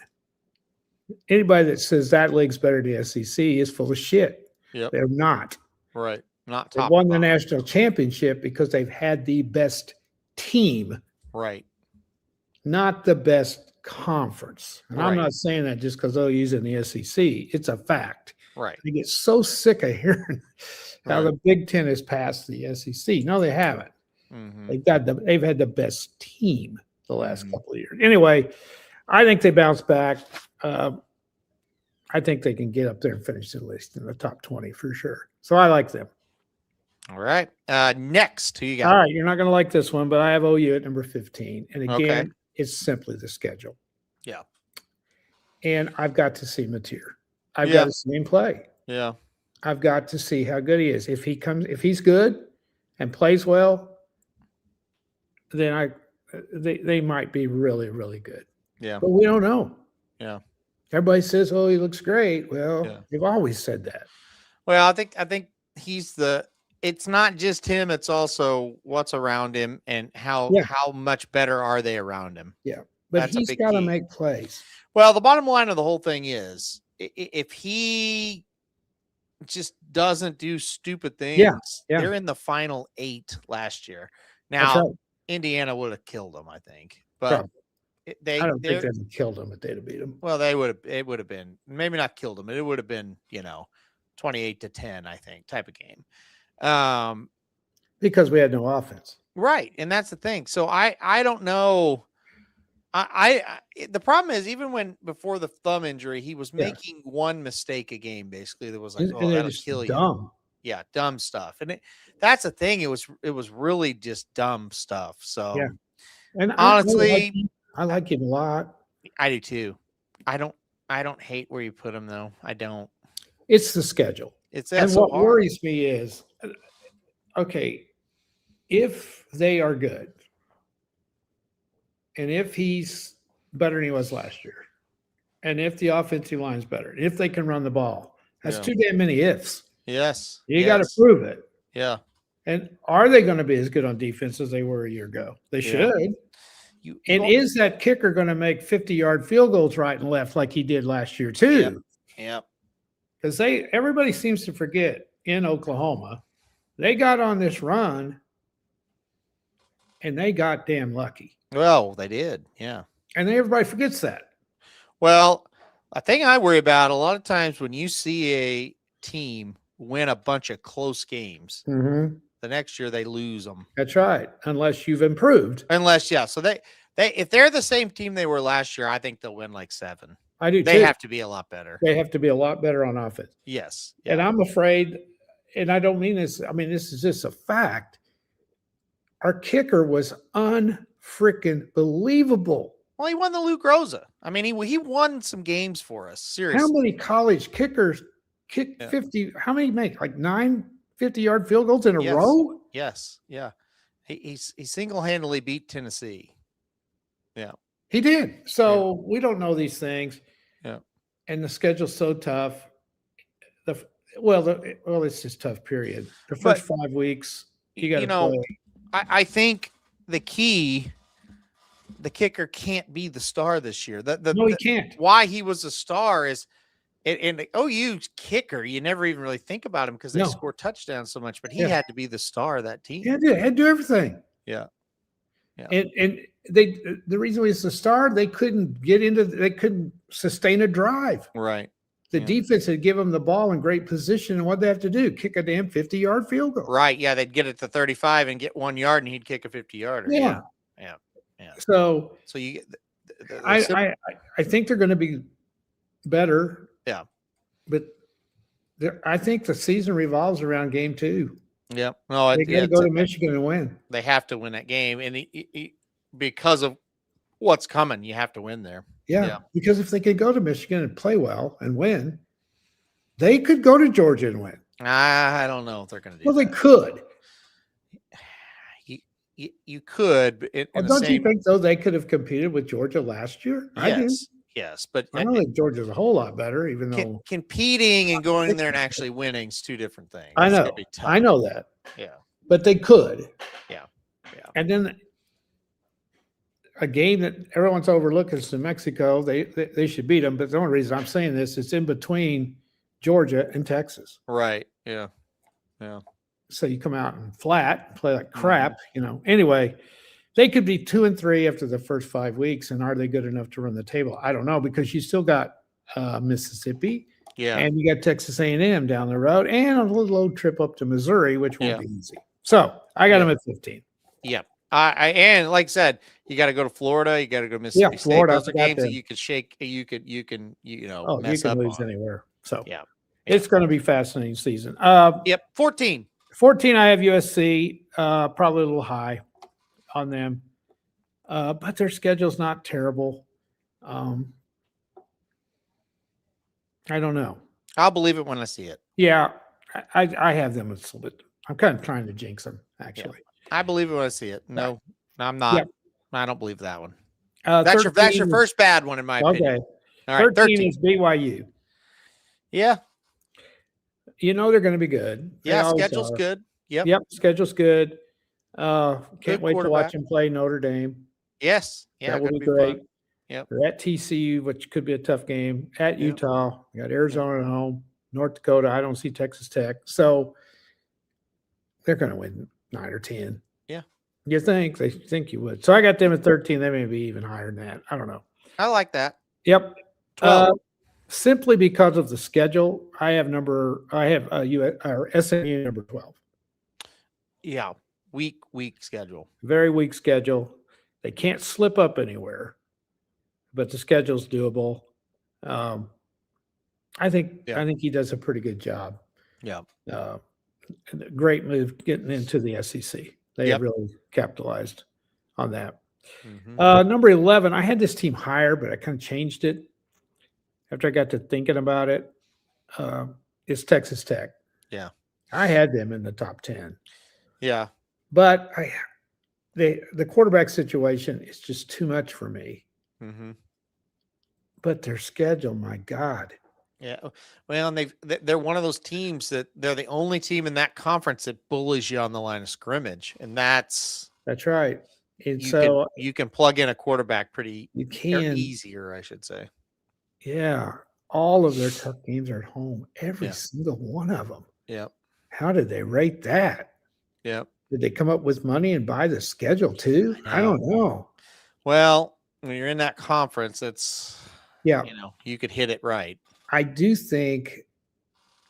Anybody that says that league's better than the SEC is full of shit. Yep. They're not. Right. Not top. They won the national championship because they've had the best team. Right. Not the best conference. And I'm not saying that just because they'll use it in the SEC. It's a fact. Right. I get so sick of hearing how the Big Ten has passed the SEC. No, they haven't. Mm-hmm. They've had the best team the last couple of years. Anyway, I think they bounce back. I think they can get up there and finish the list in the top 20 for sure. So I like them. All right. Next, who you got? All right. You're not going to like this one, but I have OU at number 15. And again, it's simply the schedule. Yeah. And I've got to see Mateer. I've got to see him play. Yeah. I've got to see how good he is. If he's good and plays well, then they might be really, really good. Yeah. But we don't know. Yeah. Everybody says, "Oh, he looks great." Well, they've always said that. Well, I think he's it's not just him, it's also what's around him and how much better are they around him. Yeah. But he's got to make plays. Well, the bottom line of the whole thing is if he just doesn't do stupid things, they're in the final 8 last year. Now, Indiana would have killed them, I think. But I don't think they'd have killed them if they'd have beat them. Well, it would have been maybe not killed them. It would have been 28-10, I think, type of game. Because we had no offense. Right, and that's the thing. So I don't know. The problem is even before the thumb injury, he was making one mistake a game basically that was like, and that'll kill dumb. you. Yeah, dumb stuff. And that's the thing. It was really just dumb stuff. So yeah. And honestly, I like him a lot. I do too. I don't hate where you put him though. I don't. It's the schedule. And so what hard. worries me is, okay, if they are good, and if he's better than he was last year, and if the offensive line is better, if they can run the ball, that's too damn many ifs. Yes. You got to prove it. Yeah. And are they going to be as good on defense as they were a year ago? They should. Is that kicker going to make 50-yard field goals right and left like he did last year too? Yeah. Because everybody seems to forget in Oklahoma, they got on this run and they got damn lucky. Well, they did. Yeah. And everybody forgets that. Well, a thing I worry about a lot of times when you see a team win a bunch of close games, the next year they lose them. That's right. Unless you've improved. So they if they're the same team they were last year, I think they'll win like 7. I do. They have to be a lot better. They have to be a lot better on offense. Yes. Yeah. And I'm afraid, and I don't mean this. I mean, this is just a fact. Our kicker was unfreaking believable. Well, he won the Luke Rosa. I mean, he won some games for us. Seriously. How many college kickers kick 50? How many make like 9 50-yard field goals in a row? Yes. Yeah. He single-handedly beat Tennessee. Yeah. He did. So we don't know these things. Yeah. And the schedule's so tough. It's just tough, period. The first 5 weeks, you got to play. I think the kicker can't be the star this year. No, he can't. Why he was a star is, and the OU kicker, you never even really think about him because they score touchdowns so much, but he had to be the star of that team. He had to do everything. Yeah. Yeah. And the reason he was the star, they couldn't sustain a drive. Right. The defense had given them the ball in great position, and what they have to do? Kick a damn 50-yard field goal. Right. Yeah, they'd get it to 35 and get 1 yard, and he'd kick a 50-yarder. Yeah. So you get. I think they're going to be better. Yeah. But I think the season revolves around game 2. Yeah. No, they got to go to Michigan and win. They have to win that game, and because of what's coming, you have to win there. Yeah, because if they could go to Michigan and play well and win, they could go to Georgia and win. I don't know if they're going to do that. Well, they could. You could. Don't you think, though, they could have competed with Georgia last year? Yes. But I don't think Georgia's a whole lot better, even though competing and going in there and actually winning is 2 different things. I know. I know that. Yeah. But they could. Yeah. And then a game that everyone's overlooking is New Mexico. They should beat them. But the only reason I'm saying this is in between Georgia and Texas. Right. Yeah. Yeah. So you come out and flat, play like crap, Anyway, they could be 2-3 after the first 5 weeks. And are they good enough to run the table? I don't know, because you still got Mississippi. Yeah. And you got Texas A&M down the road and a little old trip up to Missouri, which won't be easy. So I got them at 15. Yeah. And like I said, you got to go to Florida. You got to go to Mississippi State. Florida. Those are games that you could shake. You can mess up lose on. anywhere. So it's going to be a fascinating season. 14. 14, I have USC, probably a little high on them. But their schedule's not terrible. I don't know. I'll believe it when I see it. Yeah, I have them a little bit. I'm kind of trying to jinx them, actually. I believe it when I see it. No, I'm not. Yep. I don't believe that one. That's your first bad one, in my opinion. Okay. All right, 13 is BYU. Yeah. They're going to be good. Yeah, schedule's good. Yep, schedule's good. Can't wait to watch them play Notre Dame. Yes. Yeah, that will be great. Yep. They're at TCU, which could be a tough game. At Utah, we got Arizona at home. North Dakota, I don't see Texas Tech. So they're going to win 9 or 10. Yeah. You think they think you would? So I got them at 13. They may be even higher than that. I don't know. I like that. Yep. 12. Simply because of the schedule, I have SMU number 12. Yeah. Weak schedule. Very weak schedule. They can't slip up anywhere, but the schedule's doable. I think he does a pretty good job. Yeah. Great move getting into the SEC. They have really capitalized on that. Number 11, I had this team higher, but I kind of changed it after I got to thinking about it. It's Texas Tech. Yeah. I had them in the top 10. Yeah. But the quarterback situation is just too much for me. But their schedule, my God. Yeah. Well, and they're one of those teams that they're the only team in that conference that bullies you on the line of scrimmage. And that's right. And you can plug in a quarterback pretty easier, I should say. Yeah. All of their tough games are at home. Every single one of them. Yeah. How did they rate that? Yeah. Did they come up with money and buy the schedule too? I don't know. Well, when you're in that conference, it's you could hit it right. I do think,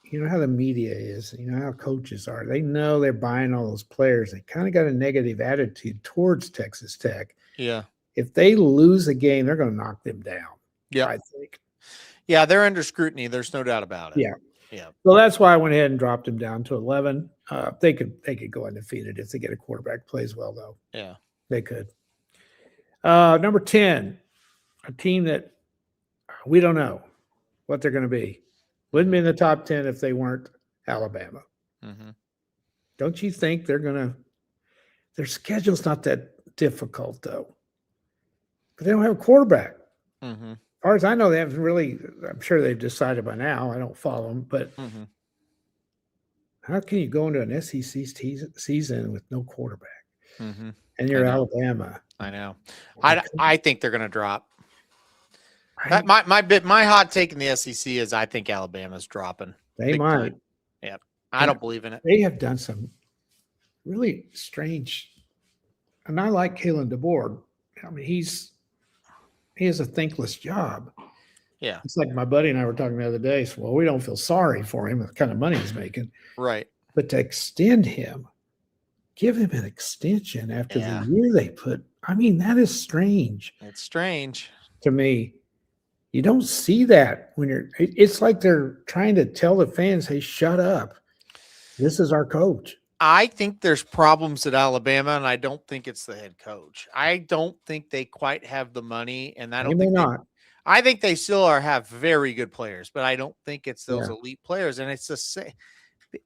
you know how the media is, you know how coaches are. They know they're buying all those players. They kind of got a negative attitude towards Texas Tech. Yeah. If they lose a game, they're going to knock them down. Yeah. I think. Yeah, they're under scrutiny. There's no doubt about it. Yeah. Yeah. So that's why I went ahead and dropped them down to 11. They could go undefeated if they get a quarterback plays well, though. Yeah. They could. Number 10, a team that we don't know what they're going to be. Wouldn't be in the top 10 if they weren't Alabama. Don't you think their schedule's not that difficult, though? But they don't have a quarterback. As far as I know, they haven't really, I'm sure they've decided by now. I don't follow them, but how can you go into an SEC season with no quarterback? And you're Alabama. I know. I think they're going to drop. My hot take in the SEC is I think Alabama's dropping. They might. Time. Yeah. I don't believe in it. They have done some really strange, and I like Kalen DeBoer. I mean, he has a thankless job. Yeah. It's like my buddy and I were talking the other day. So, well, we don't feel sorry for him, the kind of money he's making. Right. But to extend him, give him an extension after the year they put. I mean, that is strange. It's strange to me. You don't see that when it's like they're trying to tell the fans, hey, shut up. This is our coach. I think there's problems at Alabama, and I don't think it's the head coach. I don't think they quite have the money, and I don't think I think they still have very good players, but I don't think it's those elite players. And it's the same.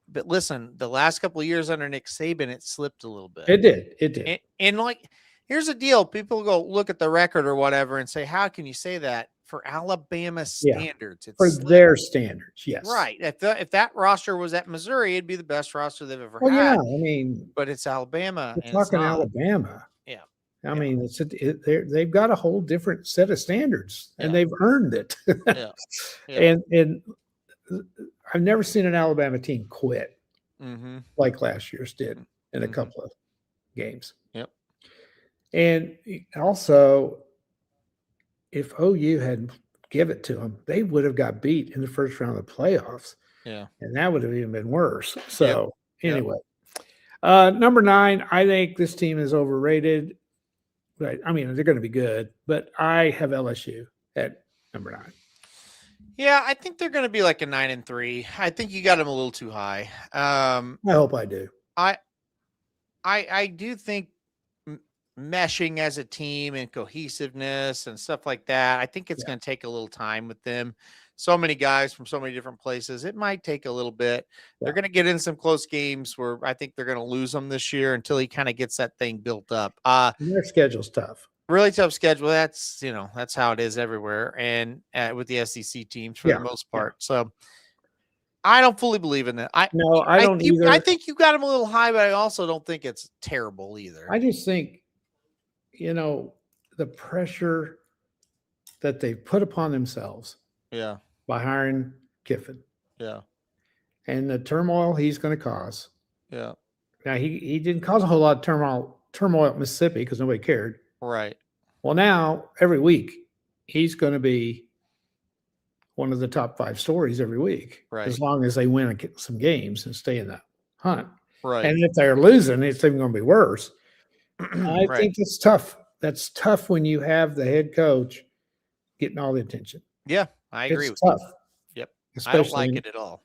But listen, the last couple of years under Nick Saban, it slipped a little bit. It did. And like, here's the deal. People go look at the record or whatever and say, how can you say that? For Alabama standards. It's for their standards, yes. Right. If that roster was at Missouri, it'd be the best roster they've ever had. Yeah, I mean. But it's Alabama. We're talking Alabama. Yeah. I mean, they've got a whole different set of standards, and they've earned it. And I've never seen an Alabama team quit like last year's did in a couple of games. Yep. And also, if OU hadn't give it to them, they would have got beat in the first round of the playoffs. Yeah. And that would have even been worse. So anyway, number 9, I think this team is overrated. But I mean, they're going to be good, but I have LSU at number 9. Yeah, I think they're going to be like a 9-3. I think you got them a little too high. I hope I do. I do think meshing as a team and cohesiveness and stuff like that, I think it's going to take a little time with them. So many guys from so many different places. It might take a little bit. They're going to get in some close games where I think they're going to lose them this year until he kind of gets that thing built up. Their schedule's tough. Really tough schedule. That's how it is everywhere. And with the SEC teams for the most part. So I don't fully believe in that. I don't either. I think you got them a little high, but I also don't think it's terrible either. I just think, the pressure that they put upon themselves. Yeah. By hiring Kiffin. Yeah. And the turmoil he's going to cause. Yeah. Now he didn't cause a whole lot of turmoil at Mississippi because nobody cared. Right. Well, now every week he's going to be one of the top 5 stories every week, Right. as long as they win some games and stay in that hunt. Right. And if they're losing, it's even going to be worse. I Right. think it's tough. That's tough when you have the head coach getting all the attention. Yeah, I agree It's with tough. you. Yep. Especially I don't like it at all.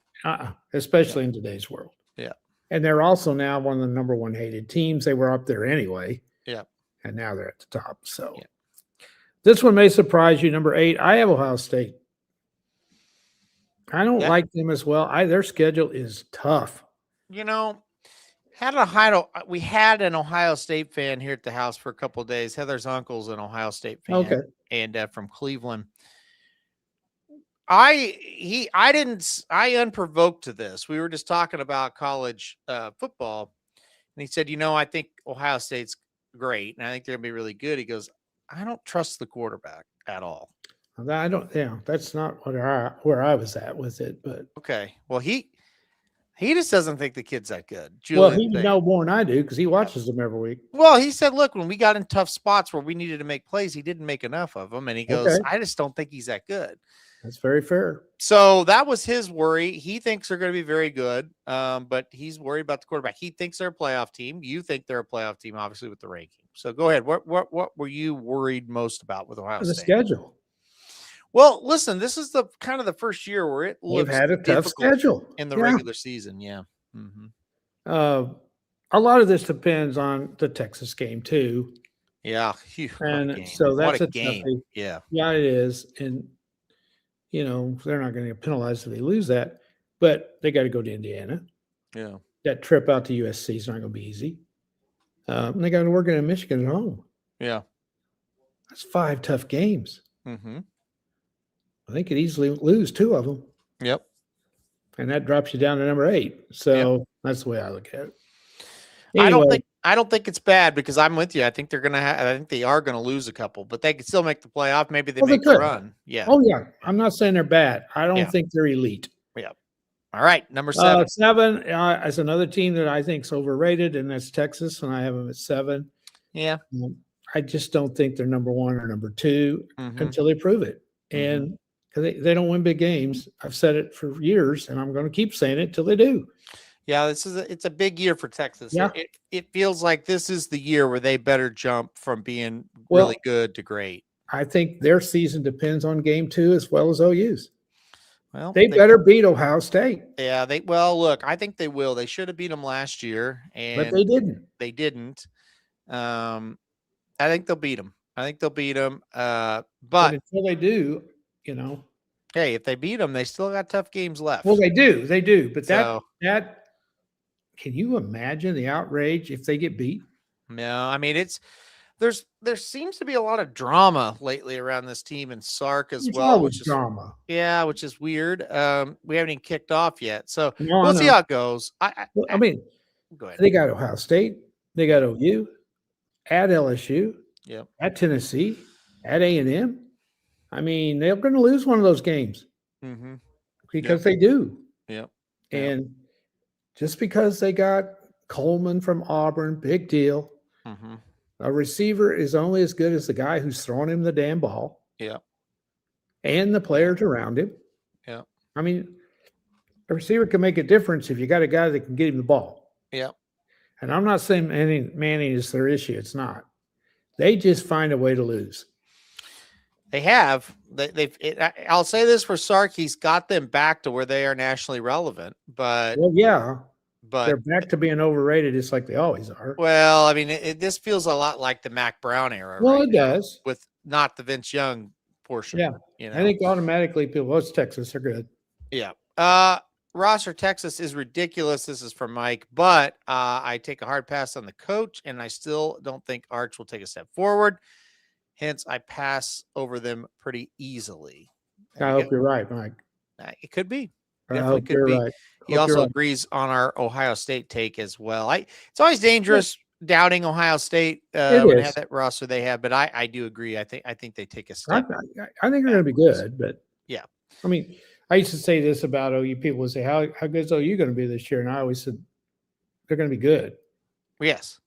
Especially in today's world. Yeah. And they're also now one of the number 1 hated teams. They were up there anyway. Yeah. And now they're at the top. So Yeah. this one may surprise you. Number 8, I have Ohio State. I don't like them as well. Their schedule is tough. You know, we had an Ohio State fan here at the house for a couple of days. Heather's uncle's an Ohio State fan, Okay. and from Cleveland. I unprovoked to this. We were just talking about college football, and he said, I think Ohio State's great, and I think they're gonna be really good. He goes, I don't trust the quarterback at all. I don't. Yeah, that's not where I was at with it. But okay, well he just doesn't think the kid's that good. Well, he would know more than I do because he watches them every week. Well, he said, look, when we got in tough spots where we needed to make plays, he didn't make enough of them, and he goes, I just don't think he's that good. That's very fair. So that was his worry. He thinks they're going to be very good, but he's worried about the quarterback. He thinks they're a playoff team. You think they're a playoff team, obviously, with the ranking. So go ahead. What were you worried most about with Ohio State? The schedule. Well, listen, this is the kind of the first year where it looks They've had a tough schedule in the regular season. Yeah. Mm-hmm. A lot of this depends on the Texas game too. Yeah. And so that's a game. Toughie. Yeah. Yeah, it is. And they're not going to get penalized if they lose that, but they got to go to Indiana. Yeah. That trip out to USC is not going to be easy. And they got to work in Michigan at home. Yeah. That's 5 tough games. Mm-hmm. I think it easily lose 2 of them. Yep. And that drops you down to number 8. So that's the way I look at it. Anyway, I don't think it's bad because I'm with you. I think I think they are going to lose a couple, but they could still make the playoff. Maybe they make the run. Yeah. Oh yeah. I'm not saying they're bad. I don't think they're elite. Yeah. All right. Number 7. 7 is another team that I think is overrated, and that's Texas, and I have them at 7. Yeah. I just don't think they're number 1 or number 2 until they prove it. And they don't win big games. I've said it for years, and I'm going to keep saying it till they do. Yeah, it's a big year for Texas. Yeah. It feels like this is the year where they better jump from being really good to great. I think their season depends on game 2 as well as OU's. Well, they better beat Ohio State. Yeah, look, I think they will. They should have beat them last year, but they didn't. They didn't. I think they'll beat them. But until they do, hey, if they beat them, they still got tough games left. Well, they do. But that can you imagine the outrage if they get beat? No, I mean there seems to be a lot of drama lately around this team and Sark as well, which is drama. Yeah, which is weird. We haven't even kicked off yet, so we'll see how it goes. I mean, go ahead. They got Ohio State, they got OU, at LSU, at Tennessee, at A&M. I mean, they're going to lose one of those games because they do. Yep. And just because they got Coleman from Auburn, big deal. A receiver is only as good as the guy who's throwing him the damn ball. Yeah. And the players around him. Yeah. I mean, a receiver can make a difference if you got a guy that can get him the ball. Yeah. And I'm not saying Manning is their issue. It's not. They just find a way to lose. They have. I'll say this for Sark, he's got them back to where they are nationally relevant. But but they're back to being overrated, just like they always are. Well, I mean, this feels a lot like the Mac Brown era. Well, it does, with not the Vince Young portion. Yeah, I think automatically people, it's Texas, they're good. Yeah. Roster Texas is ridiculous. This is from Mike, but I take a hard pass on the coach, and I still don't think Arch will take a step forward. Hence, I pass over them pretty easily. I hope you're right, Mike. It could be. Definitely could be. Right. He also agrees on our Ohio State take as well. It's always dangerous doubting Ohio State when they have that roster they have, but I do agree. I think they take a step. I think they're going to be good, but yeah. I mean, I used to say this about OU. People would say, how good is OU going to be this year? And I always said, they're going to be good. Yes.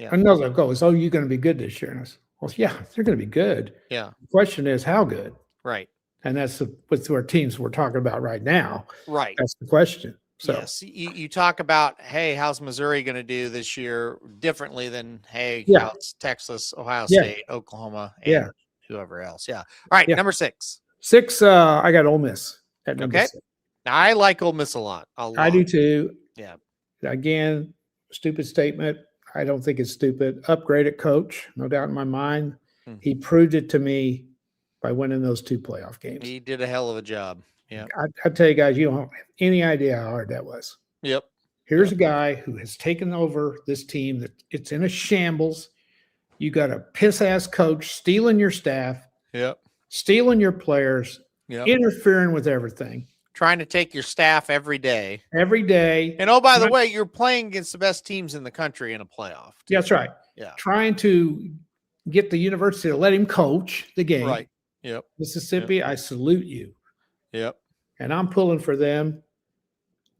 Yeah. Another goal is, oh, you're going to be good this year. And I said, well, yeah, they're going to be good. Yeah. The question is, how good? Right. And that's what's our teams we're talking about right now. Right. That's the question. So, yes. You talk about, hey, how's Missouri going to do this year differently than, hey, Yeah. how's Texas, Ohio Yeah. State, Oklahoma, and Yeah. whoever else. Yeah. All right. Yeah. Number 6. 6, I got Ole Miss at number Okay. 6. Now, I like Ole Miss a lot. I do too. Yeah. Again, stupid statement. I don't think it's stupid. Upgraded coach, no doubt in my mind. He proved it to me by winning those 2 playoff games. He did a hell of a job. Yeah. I tell you guys, you don't have any idea how hard that was. Yep. Here's a guy who has taken over this team that it's in a shambles. You got a piss ass coach stealing your staff, Yep. stealing your players, interfering with everything. Trying to take your staff every day. Every day. And oh, by the way, you're playing against the best teams in the country in a playoff. Yeah, that's right. Yeah. Trying to get the university to let him coach the game. Right. Yep. Mississippi, Yep. I salute you. Yep. And I'm pulling for them.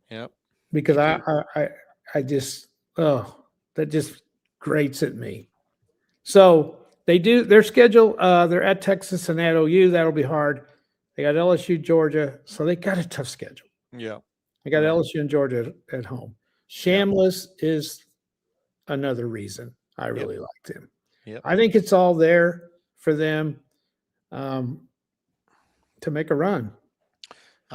Yep. Because I just, that just grates at me. So they do their schedule. They're at Texas and at OU. That'll be hard. They got LSU, Georgia. So they got a tough schedule. Yeah. They got LSU and Georgia at home. Shamless is another reason I really liked him. Yep. I think it's all there for them to make a run.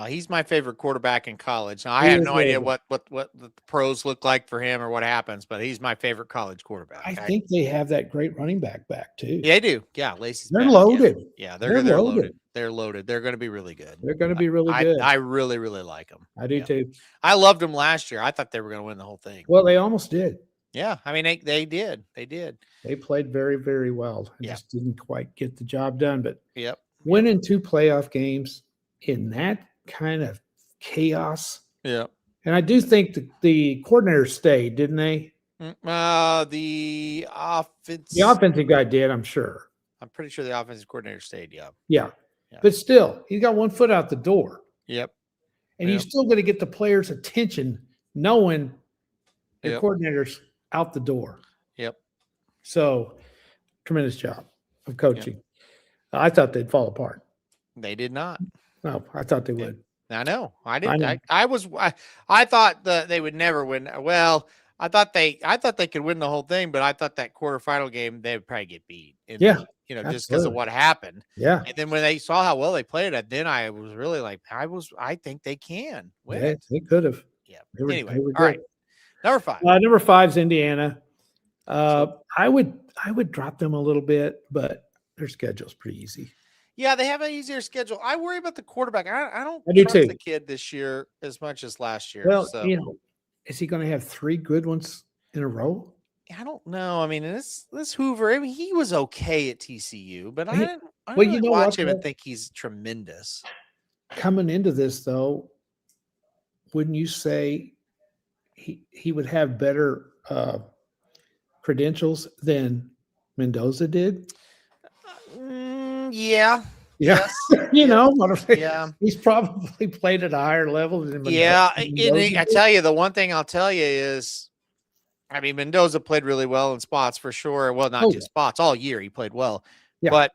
He's my favorite quarterback in college. Now, I have no idea what the pros look like for him or what happens, but he's my favorite college quarterback. I think they have that great running back too. Yeah, they do. Yeah, Lacey's they're back. loaded. Yeah, they're loaded. They're loaded. They're going to be really good. They're going to be really good. I really, really like them. I do too. I loved them last year. I thought they were going to win the whole thing. Well, they almost did. Yeah, I mean they did. They did. They played very, very well. Just didn't quite get the job done. But winning 2 playoff games in that kind of chaos. Yeah. And I do think the coordinator stayed, didn't they? The offensive guy did, I'm sure. I'm pretty sure the offensive coordinator stayed. Yeah. But still, he's got 1 foot out the door. Yep. And he's still going to get the players' attention knowing the coordinator's out the door. Yep. So, tremendous job of coaching. I thought they'd fall apart. They did not. No, I thought they would. I know. I didn't. I thought that they would never win. Well, I thought they could win the whole thing, but I thought that quarterfinal game they would probably get beat. Just because of what happened. Yeah. And then when they saw how well they played it, then I was really like, I think they can win. Yeah, they could have. Yeah. Anyway, all right. Number 5. Number 5 is Indiana. I would drop them a little bit, but their schedule's pretty easy. Yeah, they have an easier schedule. I worry about the quarterback. I don't trust the kid this year as much as last year. Well, is he going to have 3 good ones in a row? I don't know. I mean, this Hoover, I mean, he was okay at TCU, but I didn't watch him and think he's tremendous. Coming into this, though, wouldn't you say he would have better credentials than Mendoza did? Yeah. Yes. He's probably played at a higher level than Mendoza. Yeah. I tell you, the one thing I'll tell you is, I mean, Mendoza played really well in spots for sure. Well, not just spots, all year he played well. Yeah. But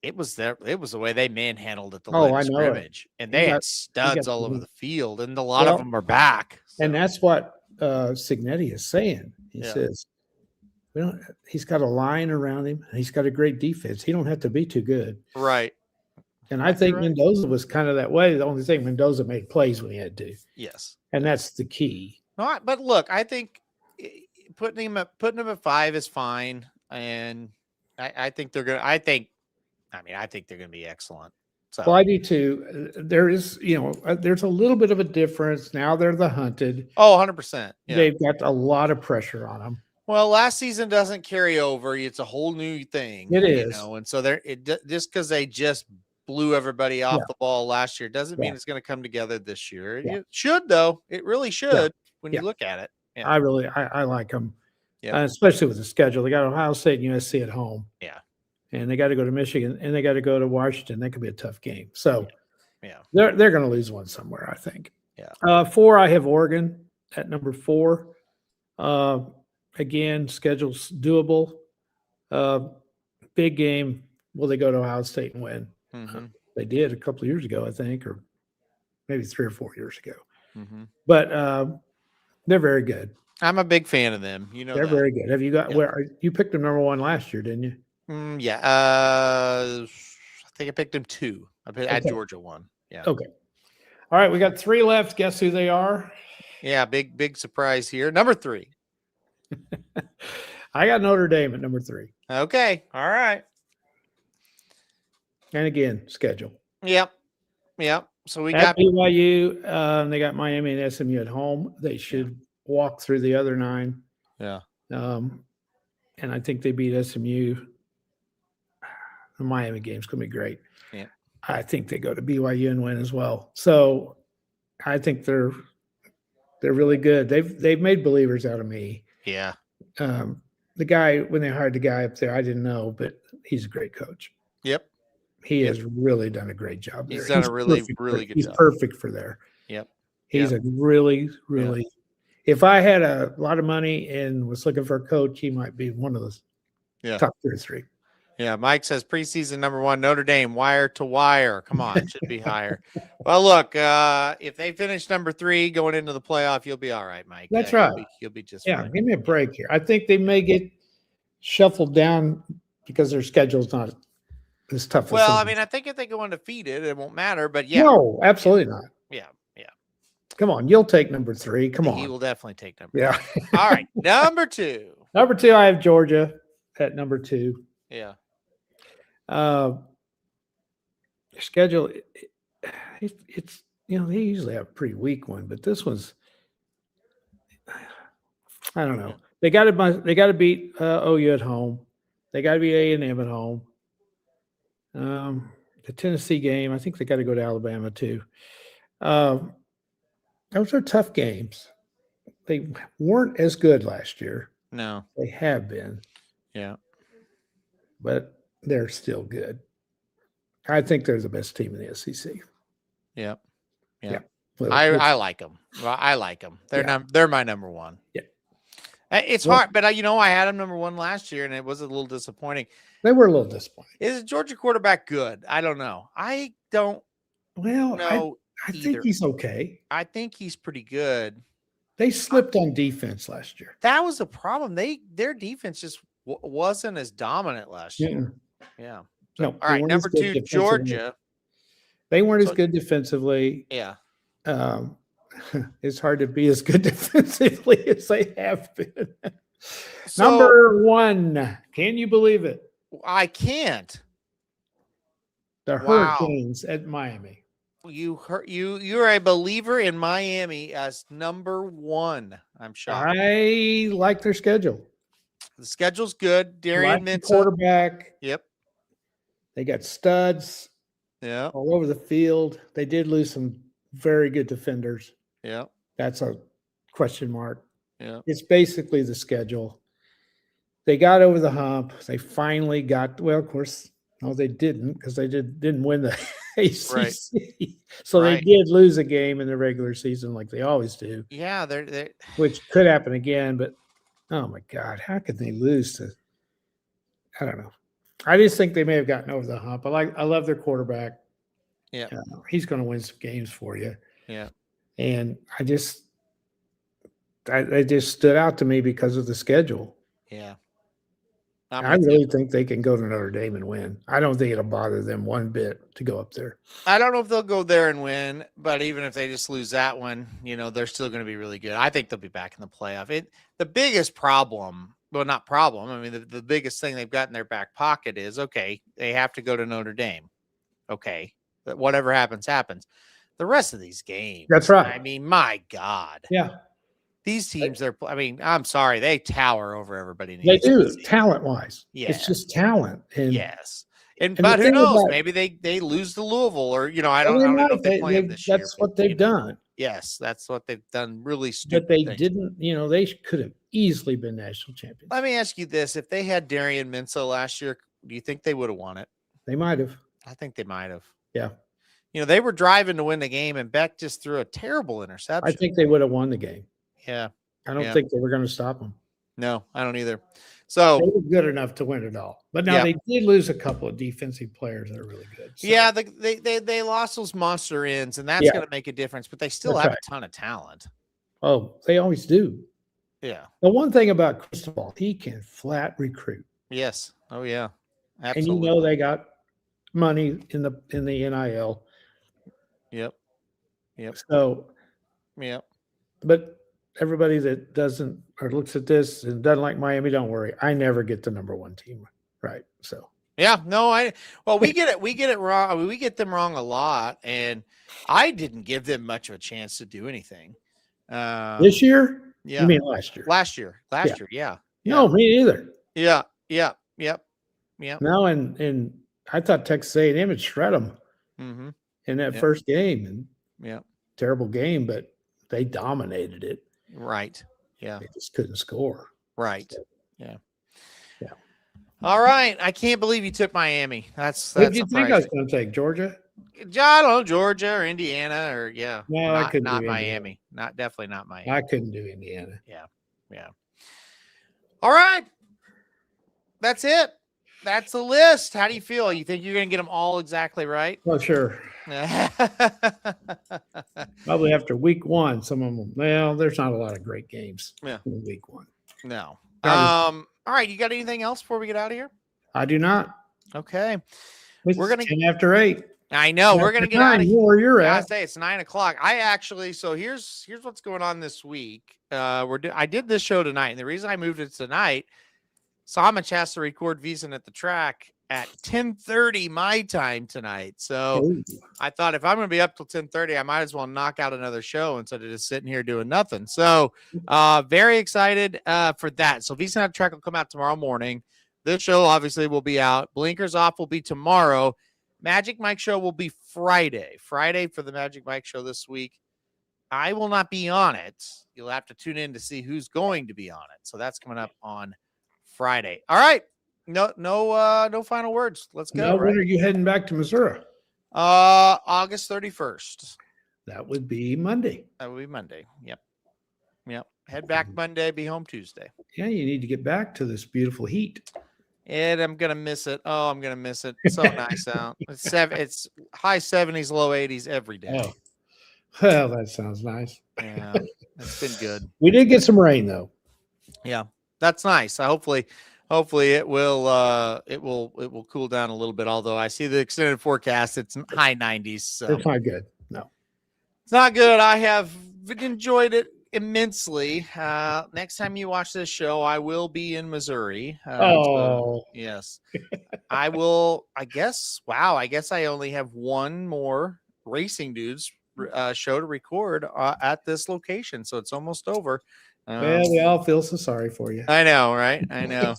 it was the way they manhandled at the line of scrimmage. And they had studs all over the field, and a lot of them are back. So. And that's what Signetti is saying. He says, he's got a line around him, and he's got a great defense. He don't have to be too good. Right. And I think Mendoza was kind of that way. The only thing, Mendoza made plays when he had to. Yes. And that's the key. But look, I think putting him at 5 is fine. And I think they're going to, I think they're going to be excellent. So. Well, I do too. There is, there's a little bit of a difference. Now they're the hunted. Oh, 100%. Yeah. They've got a lot of pressure on them. Well, last season doesn't carry over. It's a whole new thing. It is. And so just because they just blew everybody off the ball last year doesn't mean it's going to come together this year. Yeah. It should, though. It really should when you look at it. Yeah. I like them, especially with the schedule. They got Ohio State and USC at home. Yeah. And they got to go to Michigan and they got to go to Washington. That could be a tough game. So they're going to lose one somewhere, I think. Yeah. 4, I have Oregon at number 4. again, schedule's doable. Big game. Will they go to Ohio State and win? Mm-hmm. They did a couple of years ago, I think, or maybe 3 or 4 years ago. Mm-hmm. But they're very good. I'm a big fan of them. You know, They're that. very good. Have you got where you picked them number 1 last year, didn't you? Yeah. I think I picked them 2. I had Georgia 1. Yeah. Okay. All right. We got 3 left. Guess who they are? Yeah. Big surprise here. Number 3. I got Notre Dame at number 3. Okay. All right. And again, schedule. Yep. So we At got BYU. They got Miami and SMU at home. They should walk through the other 9. Yeah. And I think they beat SMU. The Miami game's going to be great. Yeah. I think they go to BYU and win as well. So I think they're really good. They've made believers out of me. Yeah. The guy, when they hired the guy up there, I didn't know, but he's a great coach. Yep. He has really done a great job there. He's done a really good job. He's perfect for there. Yep. He's a really. If I had a lot of money and was looking for a coach, he might be one of those top 2 or 3. Yeah, Mike says preseason number 1, Notre Dame, wire to wire. Come on, should be higher. Well, look, if they finish number 3 going into the playoff, you'll be all right, Mike. That's right. You'll be just fine. Give me a Yeah. break here. I think they may get shuffled down because their schedule's not as tough. Well, I mean, I think if they go undefeated, it won't matter. But yeah, no, absolutely not. Yeah. Come on, you'll take number 3. Come on, he will definitely take number. Yeah. 3. All right, number 2. Number 2, I have Georgia at number 2. Yeah. Schedule, it's they usually have a pretty weak one, but this one's, I don't know. They got to beat OU at home. They got to beat A&M at home. The Tennessee game, I think they got to go to Alabama too. Those are tough games. They weren't as good last year. No, they have been. Yeah, but they're still good. I think they're the best team in the SEC. Yeah. Well, I like them. Well, I like them. They're my number 1. Yeah. It's hard, but I had them number 1 last year, and it was a little disappointing. They were a little disappointing. Is the Georgia quarterback good? I don't know. I don't. Well, know I think he's okay. I think he's pretty good. They slipped on defense last year. That was the problem. Their defense just wasn't as dominant last year. Yeah. So, No. all right, number 2, Georgia. They weren't as good defensively. Yeah. It's hard to be as good defensively as they have been. So, number 1. Can you believe it? I can't. The Hurricanes at Miami. You're a believer in Miami as number 1. I'm shocked. I like their schedule. The schedule's good. Darian Mintz, quarterback. Yep. They got studs. Yeah. All over the field. They did lose some very good defenders. Yeah. That's a question mark. Yeah. It's basically the schedule. They got over the hump. They finally got, well, of course, no, they didn't, because they didn't win the ACC. Right. So they did lose a game in the regular season like they always do. Yeah, they're which could happen again, but oh my God, how could they lose to, I don't know. I just think they may have gotten over the hump. I love their quarterback. Yeah. He's going to win some games for you. Yeah. And they just stood out to me because of the schedule. Yeah. I really think they can go to Notre Dame and win. I don't think it'll bother them one bit to go up there. I don't know if they'll go there and win, but even if they just lose that one, they're still going to be really good. I think they'll be back in the playoff. The biggest problem, well, not problem. I mean, the biggest thing they've got in their back pocket is, okay, they have to go to Notre Dame. Okay. But whatever happens, happens. The rest of these games. That's right. I mean, my God. Yeah. These teams, I'm sorry, they tower over everybody. They do, talent-wise. Yeah. It's just talent. And, yes. But who knows? Maybe they lose to Louisville, or, I don't know if they play them this year. That's what they've done. Yes, that's what they've done. Really stupid. But they didn't, they could have easily been national champions. Let me ask you this. If they had Darian Mintz last year, do you think they would have won it? They might have. I think they might have. Yeah. They were driving to win the game, and Beck just threw a terrible interception. I think they would have won the game. Yeah. I don't think they were going to stop them. No, I don't either. They So were good enough to win it all. But now they did lose a couple of defensive players that are really good. So. yeah, they lost those monster ends, and that's going to make a difference. But they still have a ton of talent. Oh, they always do. Yeah. The one thing about Cristobal, he can flat recruit. Yes. Oh yeah. Absolutely. And you know they got money in the NIL. Yep. So. Yep. But everybody that doesn't or looks at this and doesn't like Miami, don't worry. I never get the number one team right. So yeah, no, we get it. We get it wrong. I mean, we get them wrong a lot, and I didn't give them much of a chance to do anything. This year? Yeah. You mean last year? Last year. Yeah. No, me neither. Yeah. Yep. No, and I thought Texas A&M would shred them in that first game. And terrible game, but they dominated it. Right. Yeah. They just couldn't score. Right. So, yeah. Yeah. All right. I can't believe you took Miami. That's What did you think I was going to take? Georgia? I don't know, Georgia or Indiana or No, I couldn't not do Miami. Definitely not Miami. I couldn't do Indiana. Yeah. All right. That's it. That's the list. How do you feel? You think you're going to get them all exactly right? Well, sure. Probably after week one, some of them. Well, there's not a lot of great games in week one. No. All right. You got anything else before we get out of here? I do not. Okay. We're going to 10 after 8. I know. We're going to get out of here. Where you're at? I say it's 9:00. So here's what's going on this week. I did this show tonight, and the reason I moved it tonight, Samich has to record Vison at the track at 10:30 my time tonight. So I thought if I'm going to be up till 10:30, I might as well knock out another show instead of just sitting here doing nothing. So very excited for that. So Vison at the track will come out tomorrow morning. This show obviously will be out. Blinkers Off will be tomorrow. Magic Mike show will be Friday. Friday for the Magic Mike show this week. I will not be on it. You'll have to tune in to see who's going to be on it. So that's coming up on Friday. All right. No final words. Let's go. When are you heading back to Missouri? August 31st. That would be Monday. Yep. Head back Monday, be home Tuesday. Yeah, you need to get back to this beautiful heat. And I'm gonna miss it. Oh, I'm gonna miss it. It's so nice out. It's high 70s, low 80s every day. Oh. Well, that sounds nice. Yeah, it's been good. We did get some rain though. Yeah, that's nice. Hopefully it will cool down a little bit. Although I see the extended forecast, it's high 90s. So it's not good. No, it's not good. I have enjoyed it immensely. Next time you watch this show, I will be in Missouri. So, yes, I will. I guess. Wow. I guess I only have one more Racing Dudes show to record at this location, so it's almost over. Well, we all feel so sorry for you. I know, right? I know.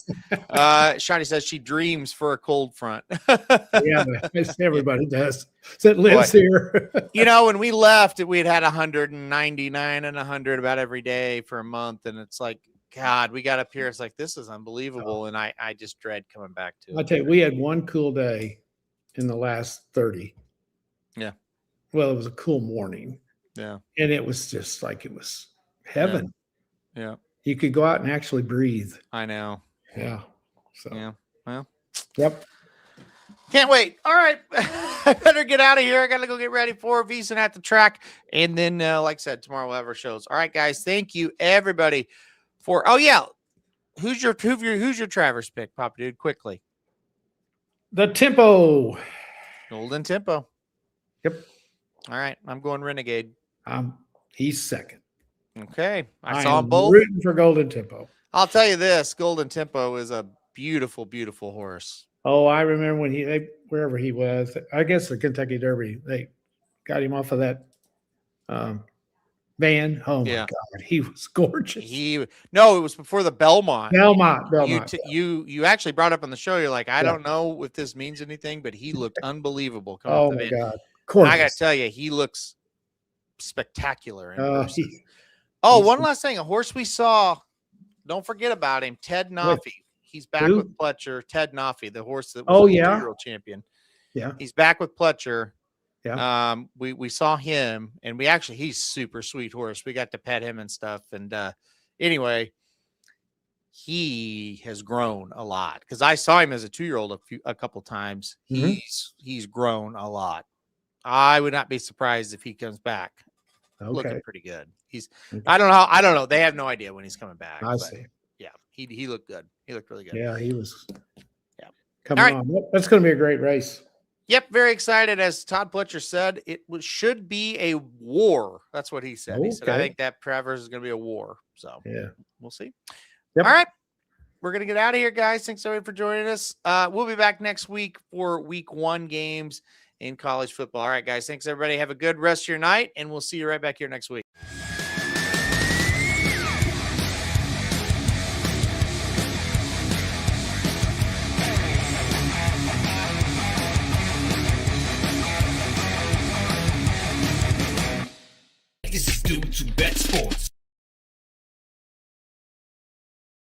Shotty says she dreams for a cold front. Yeah, everybody does that lives here. When we left, we'd had 199 and 100 about every day for a month, and it's like, God, we got up here. It's like, this is unbelievable, and I just dread coming back to it. I'll tell you, we had one cool day in the last 30. Yeah. Well, it was a cool morning. Yeah. And it was just like it was heaven. Yeah. You could go out and actually breathe. I know. Yeah. So. Yeah. Well. Yep. Can't wait. All right. I better get out of here. I got to go get ready for Vison at the track. And then, like I said, tomorrow we'll have our shows. All right, guys. Thank you, everybody, for. Oh, yeah. Who's your Travers pick, Papa Dude? Quickly. The Tempo. Golden Tempo. Yep. All right. I'm going Renegade. He's second. Okay. I saw them both. Rooting for Golden Tempo. I'll tell you this. Golden Tempo is a beautiful, beautiful horse. Oh, I remember when wherever he was, I guess the Kentucky Derby, they got him off of that van. Oh my God, he was gorgeous. No, it was before the Belmont. Belmont. You actually brought up on the show. You're like, I don't know if this means anything, but he looked unbelievable. Oh my God, I got to tell you, he looks spectacular. One last thing, a horse we saw. Don't forget about him, Ted Nafi. He's back with Pletcher. Ted Nafi, the horse that was the world champion. Yeah, he's back with Pletcher. Yeah, we saw him, and he's super sweet horse. We got to pet him and stuff. And anyway, he has grown a lot because I saw him as a 2-year-old a couple times. He's grown a lot. I would not be surprised if he comes back looking pretty good. I don't know. They have no idea when he's coming back. I see. Yeah, he looked good. He looked really good. Yeah, he was. Yeah, coming on. That's going to be a great race. Yep, very excited. As Todd Pletcher said, should be a war. That's what he said. He said, I think that Travers is going to be a war. So yeah, we'll see. Yep. All right. We're going to get out of here, guys. Thanks everybody for joining us. We'll be back next week for week 1 games in college football. All right, guys. Thanks, everybody. Have a good rest of your night, and we'll see you right back here next week.